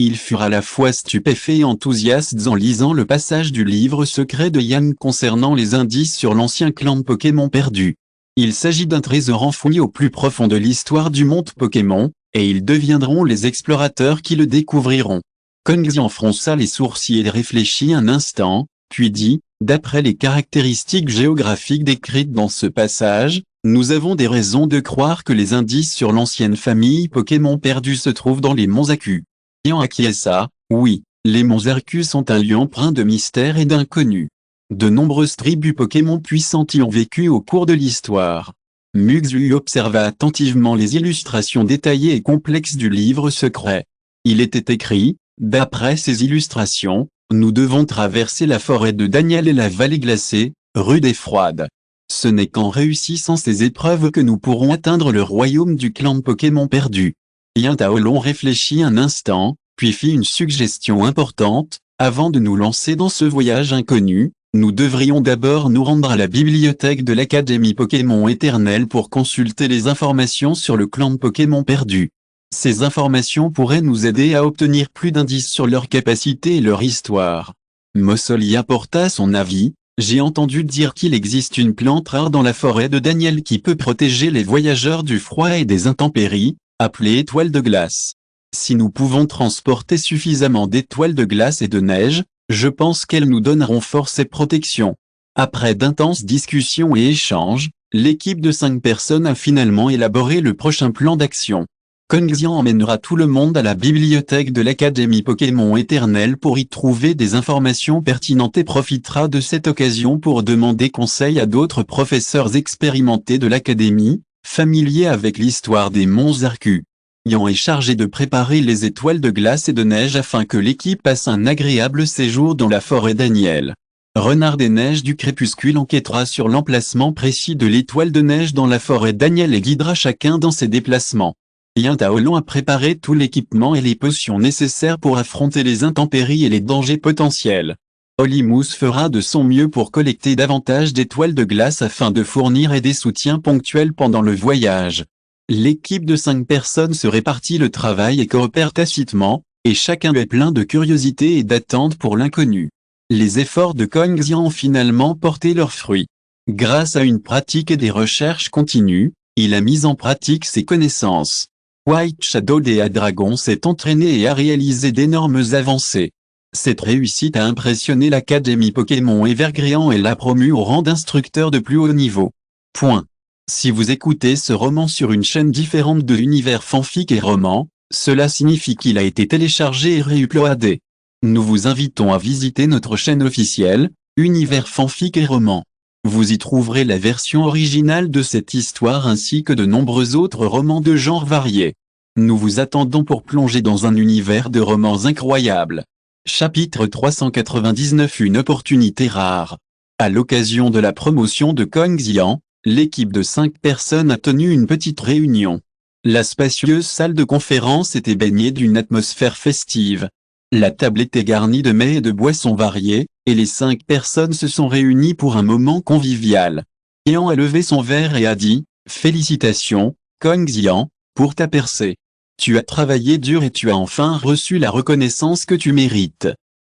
Ils furent à la fois stupéfaits et enthousiastes en lisant le passage du livre secret de Yan concernant les indices sur l'ancien clan Pokémon perdu. Il s'agit d'un trésor enfoui au plus profond de l'histoire du monde Pokémon, et ils deviendront les explorateurs qui le découvriront. Kong Xian fronça les sourcils et réfléchit un instant, puis dit, « D'après les caractéristiques géographiques décrites dans ce passage, nous avons des raisons de croire que les indices sur l'ancienne famille Pokémon perdue se trouvent dans les monts Aku. » Yan acquiesça, « Oui, les monts Aku sont un lieu empreint de mystère et d'inconnu. De nombreuses tribus Pokémon puissantes y ont vécu au cours de l'histoire. » Muxu observa attentivement les illustrations détaillées et complexes du livre secret. Il était écrit, « D'après ces illustrations, nous devons traverser la forêt de Daniel et la vallée glacée, rude et froide. Ce n'est qu'en réussissant ces épreuves que nous pourrons atteindre le royaume du clan Pokémon perdu. Yin Taolong réfléchit un instant, puis fit une suggestion importante. Avant de nous lancer dans ce voyage inconnu, nous devrions d'abord nous rendre à la bibliothèque de l'Académie Pokémon Éternelle pour consulter les informations sur le clan Pokémon perdu. Ces informations pourraient nous aider à obtenir plus d'indices sur leur capacité et leur histoire. Mossoli apporta son avis. J'ai entendu dire qu'il existe une plante rare dans la forêt de Daniel qui peut protéger les voyageurs du froid et des intempéries, appelée étoile de glace. Si nous pouvons transporter suffisamment d'étoiles de glace et de neige, je pense qu'elles nous donneront force et protection. Après d'intenses discussions et échanges, l'équipe de 5 personnes a finalement élaboré le prochain plan d'action. Kongxian emmènera tout le monde à la bibliothèque de l'Académie Pokémon Éternelle pour y trouver des informations pertinentes et profitera de cette occasion pour demander conseil à d'autres professeurs expérimentés de l'Académie, familiers avec l'histoire des monts Arcus. Yan est chargé de préparer les étoiles de glace et de neige afin que l'équipe passe un agréable séjour dans la forêt Daniel. Renard des Neiges du Crépuscule enquêtera sur l'emplacement précis de l'étoile de neige dans la forêt Daniel et guidera chacun dans ses déplacements. Yin Taolong a préparé tout l'équipement et les potions nécessaires pour affronter les intempéries et les dangers potentiels. Olimous fera de son mieux pour collecter davantage d'étoiles de glace afin de fournir des soutiens ponctuels pendant le voyage. L'équipe de 5 personnes se répartit le travail et coopère tacitement, et chacun est plein de curiosité et d'attente pour l'inconnu. Les efforts de Kongxian ont finalement porté leurs fruits. Grâce à une pratique et des recherches continues, il a mis en pratique ses connaissances. White Shadow Dea Dragon s'est entraîné et a réalisé d'énormes avancées. Cette réussite a impressionné l'Académie Pokémon Evergréant et l'a promu au rang d'instructeur de plus haut niveau. Point. Si vous écoutez ce roman sur une chaîne différente de l'univers fanfic et roman, cela signifie qu'il a été téléchargé et réuploadé. Nous vous invitons à visiter notre chaîne officielle, Univers fanfic et roman. Vous y trouverez la version originale de cette histoire ainsi que de nombreux autres romans de genres variés. Nous vous attendons pour plonger dans un univers de romans incroyables. Chapitre 399 Une opportunité rare. À l'occasion de la promotion de Kongxian, l'équipe de 5 personnes a tenu une petite réunion. La spacieuse salle de conférence était baignée d'une atmosphère festive. La table était garnie de mets et de boissons variés, et les 5 personnes se sont réunies pour un moment convivial. Yan a levé son verre et a dit « Félicitations, Kongxian, pour ta percée. Tu as travaillé dur et tu as enfin reçu la reconnaissance que tu mérites. »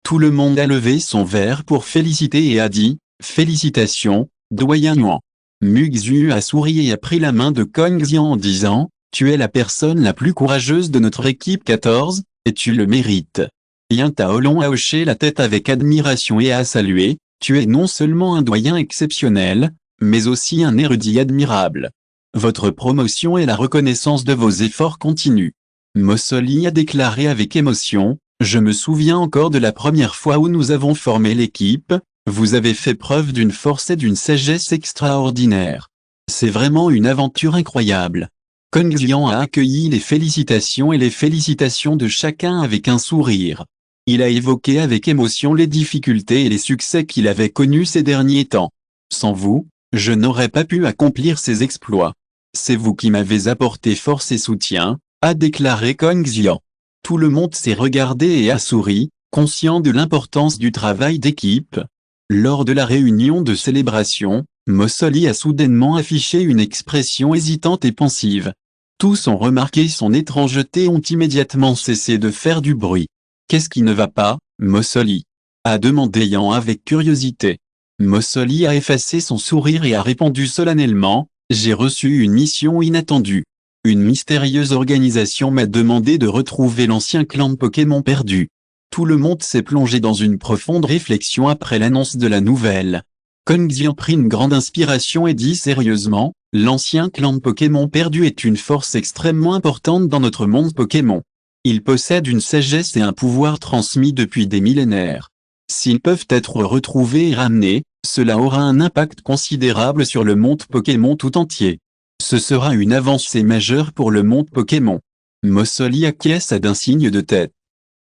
Tout le monde a levé son verre pour féliciter et a dit « Félicitations, doyen Yuan. » Muxu a souri et a pris la main de Kongxian en disant « Tu es la personne la plus courageuse de notre équipe 14, et tu le mérites. » Yin Taolong a hoché la tête avec admiration et a salué « Tu es non seulement un doyen exceptionnel, mais aussi un érudit admirable. Votre promotion et la reconnaissance de vos efforts continuent. » Mossoli a déclaré avec émotion « Je me souviens encore de la première fois où nous avons formé l'équipe. Vous avez fait preuve d'une force et d'une sagesse extraordinaires. C'est vraiment une aventure incroyable. » Kongxian a accueilli les félicitations de chacun avec un sourire. Il a évoqué avec émotion les difficultés et les succès qu'il avait connus ces derniers temps. « Sans vous, je n'aurais pas pu accomplir ces exploits. C'est vous qui m'avez apporté force et soutien, » a déclaré Kongxian. Tout le monde s'est regardé et a souri, conscient de l'importance du travail d'équipe. Lors de la réunion de célébration, Mossoli a soudainement affiché une expression hésitante et pensive. Tous ont remarqué son étrangeté et ont immédiatement cessé de faire du bruit. « Qu'est-ce qui ne va pas, Mossoli ?» a demandé Yan avec curiosité. Mossoli a effacé son sourire et a répondu solennellement « J'ai reçu une mission inattendue. Une mystérieuse organisation m'a demandé de retrouver l'ancien clan Pokémon perdu. » Tout le monde s'est plongé dans une profonde réflexion après l'annonce de la nouvelle. Kongxian prit une grande inspiration et dit sérieusement « L'ancien clan Pokémon perdu est une force extrêmement importante dans notre monde Pokémon. Ils possèdent une sagesse et un pouvoir transmis depuis des millénaires. S'ils peuvent être retrouvés et ramenés, cela aura un impact considérable sur le monde Pokémon tout entier. Ce sera une avancée majeure pour le monde Pokémon. » Mossoli acquiesça d'un signe de tête.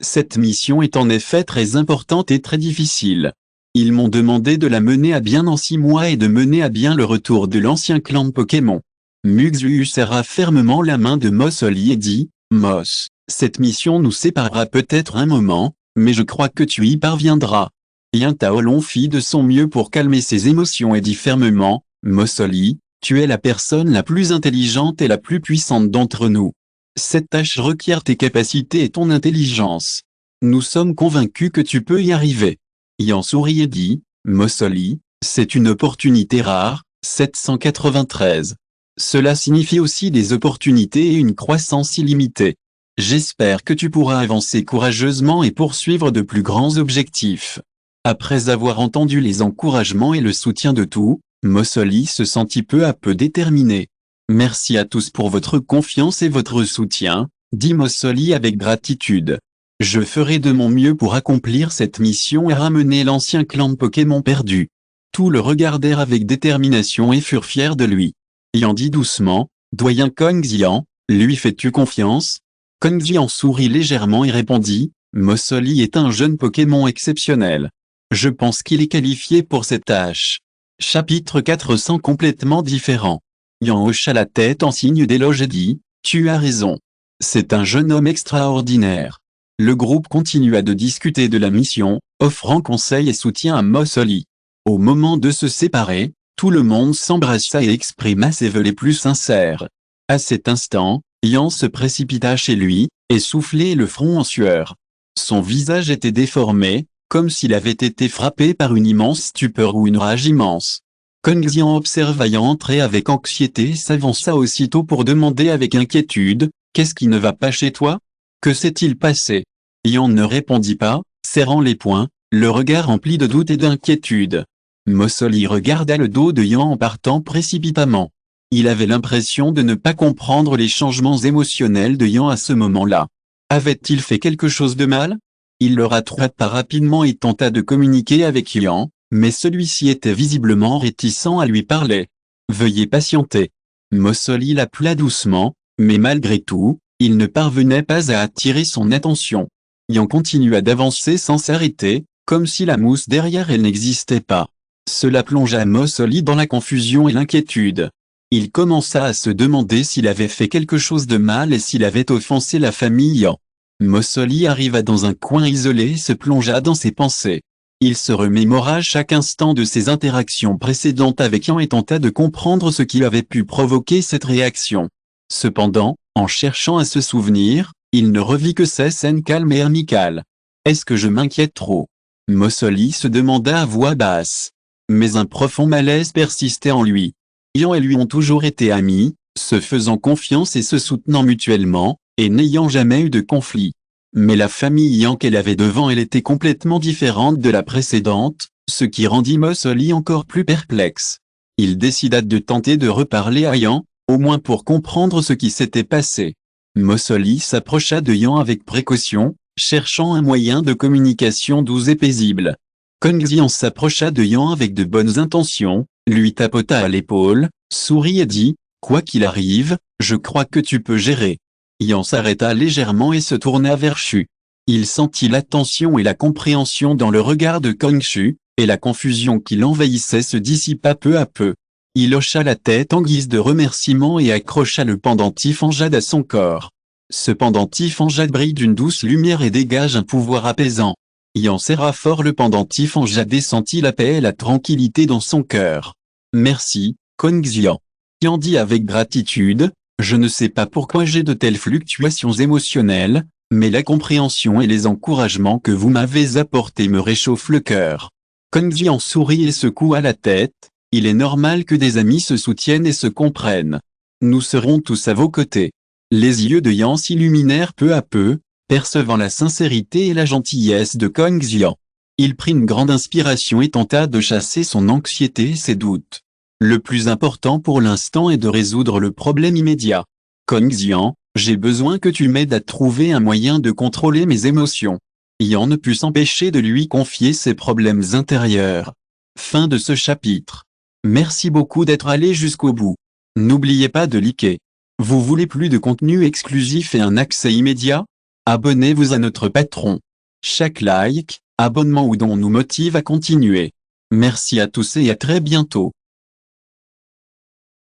Cette mission est en effet très importante et très difficile. Ils m'ont demandé de la mener à bien en 6 mois et de mener à bien le retour de l'ancien clan Pokémon. Muxu serra fermement la main de Moss Oli et dit, « Moss, cette mission nous séparera peut-être un moment, mais je crois que tu y parviendras. » Yan Taolong fit de son mieux pour calmer ses émotions et dit fermement, « Moss Oli, tu es la personne la plus intelligente et la plus puissante d'entre nous. Cette tâche requiert tes capacités et ton intelligence. Nous sommes convaincus que tu peux y arriver. » Yan sourit et dit, « Moss Oli, c'est une opportunité rare, 793. Cela signifie aussi des opportunités et une croissance illimitée. J'espère que tu pourras avancer courageusement et poursuivre de plus grands objectifs. » Après avoir entendu les encouragements et le soutien de tous, Moss Oli se sentit peu à peu déterminé. « Merci à tous pour votre confiance et votre soutien, » dit Moss Oli avec gratitude. « Je ferai de mon mieux pour accomplir cette mission et ramener l'ancien clan Pokémon perdu. » Tous le regardèrent avec détermination et furent fiers de lui. Yan dit doucement, « Doyen Kongxian, lui fais-tu confiance ?» Kongxian sourit légèrement et répondit, « Moss Oli est un jeune Pokémon exceptionnel. Je pense qu'il est qualifié pour cette tâche. » Chapitre 400 complètement différent. Yan hocha la tête en signe d'éloge et dit, « Tu as raison. C'est un jeune homme extraordinaire. » Le groupe continua de discuter de la mission, offrant conseil et soutien à Moss Oli. Au moment de se séparer, tout le monde s'embrassa et exprima ses vœux les plus sincères. À cet instant, Yan se précipita chez lui, essoufflé le front en sueur. Son visage était déformé, comme s'il avait été frappé par une immense stupeur ou une rage immense. Kongxian observa Yan entrer avec anxiété et s'avança aussitôt pour demander avec inquiétude, « Qu'est-ce qui ne va pas chez toi? Que s'est-il passé ?» Yan ne répondit pas, serrant les poings, le regard rempli de doute et d'inquiétude. Moss Oli regarda le dos de Yan en partant précipitamment. Il avait l'impression de ne pas comprendre les changements émotionnels de Yan à ce moment-là. Avait-il fait quelque chose de mal? Il le rattrapa rapidement et tenta de communiquer avec Yan, mais celui-ci était visiblement réticent à lui parler. « Veuillez patienter. » Moss Oli l'appela doucement, mais malgré tout, il ne parvenait pas à attirer son attention. Yan continua d'avancer sans s'arrêter, comme si la mousse derrière elle n'existait pas. Cela plongea Moss Oli dans la confusion et l'inquiétude. Il commença à se demander s'il avait fait quelque chose de mal et s'il avait offensé la famille Yan. Moss Oli arriva dans un coin isolé et se plongea dans ses pensées. Il se remémora chaque instant de ses interactions précédentes avec Yan et tenta de comprendre ce qui avait pu provoquer cette réaction. Cependant, en cherchant à se souvenir, il ne revit que ces scènes calmes et amicales. « Est-ce que je m'inquiète trop ?» Moss Oli se demanda à voix basse. Mais un profond malaise persistait en lui. Yan et lui ont toujours été amis, se faisant confiance et se soutenant mutuellement, et n'ayant jamais eu de conflit. Mais la famille Yan qu'elle avait devant elle était complètement différente de la précédente, ce qui rendit Moss Oli encore plus perplexe. Il décida de tenter de reparler à Yan, au moins pour comprendre ce qui s'était passé. Moss Oli s'approcha de Yan avec précaution, cherchant un moyen de communication doux et paisible. Kongxian s'approcha de Yan avec de bonnes intentions, lui tapota à l'épaule, sourit et dit, « Quoi qu'il arrive, je crois que tu peux gérer. » Yan s'arrêta légèrement et se tourna vers Chu. Il sentit l'attention et la compréhension dans le regard de Kongshu, et la confusion qui l'envahissait se dissipa peu à peu. Il hocha la tête en guise de remerciement et accrocha le pendentif en jade à son corps. Ce pendentif en jade brille d'une douce lumière et dégage un pouvoir apaisant. Yan serra fort le pendentif en jade et sentit la paix et la tranquillité dans son cœur. « Merci, Kongxian. » Yan dit avec gratitude, « Je ne sais pas pourquoi j'ai de telles fluctuations émotionnelles, mais la compréhension et les encouragements que vous m'avez apportés me réchauffent le cœur. » Kongxian sourit et secoua la tête, « Il est normal que des amis se soutiennent et se comprennent. Nous serons tous à vos côtés. » Les yeux de Yan s'illuminèrent peu à peu, percevant la sincérité et la gentillesse de Kongxian. Il prit une grande inspiration et tenta de chasser son anxiété et ses doutes. Le plus important pour l'instant est de résoudre le problème immédiat. Kongxian, j'ai besoin que tu m'aides à trouver un moyen de contrôler mes émotions. Yan ne put s'empêcher de lui confier ses problèmes intérieurs. Fin de ce chapitre. Merci beaucoup d'être allé jusqu'au bout. N'oubliez pas de liker. Vous voulez plus de contenu exclusif et un accès immédiat? Abonnez-vous à notre Patreon. Chaque like, Abonnement ou don nous motive à continuer. Merci à tous et à très bientôt.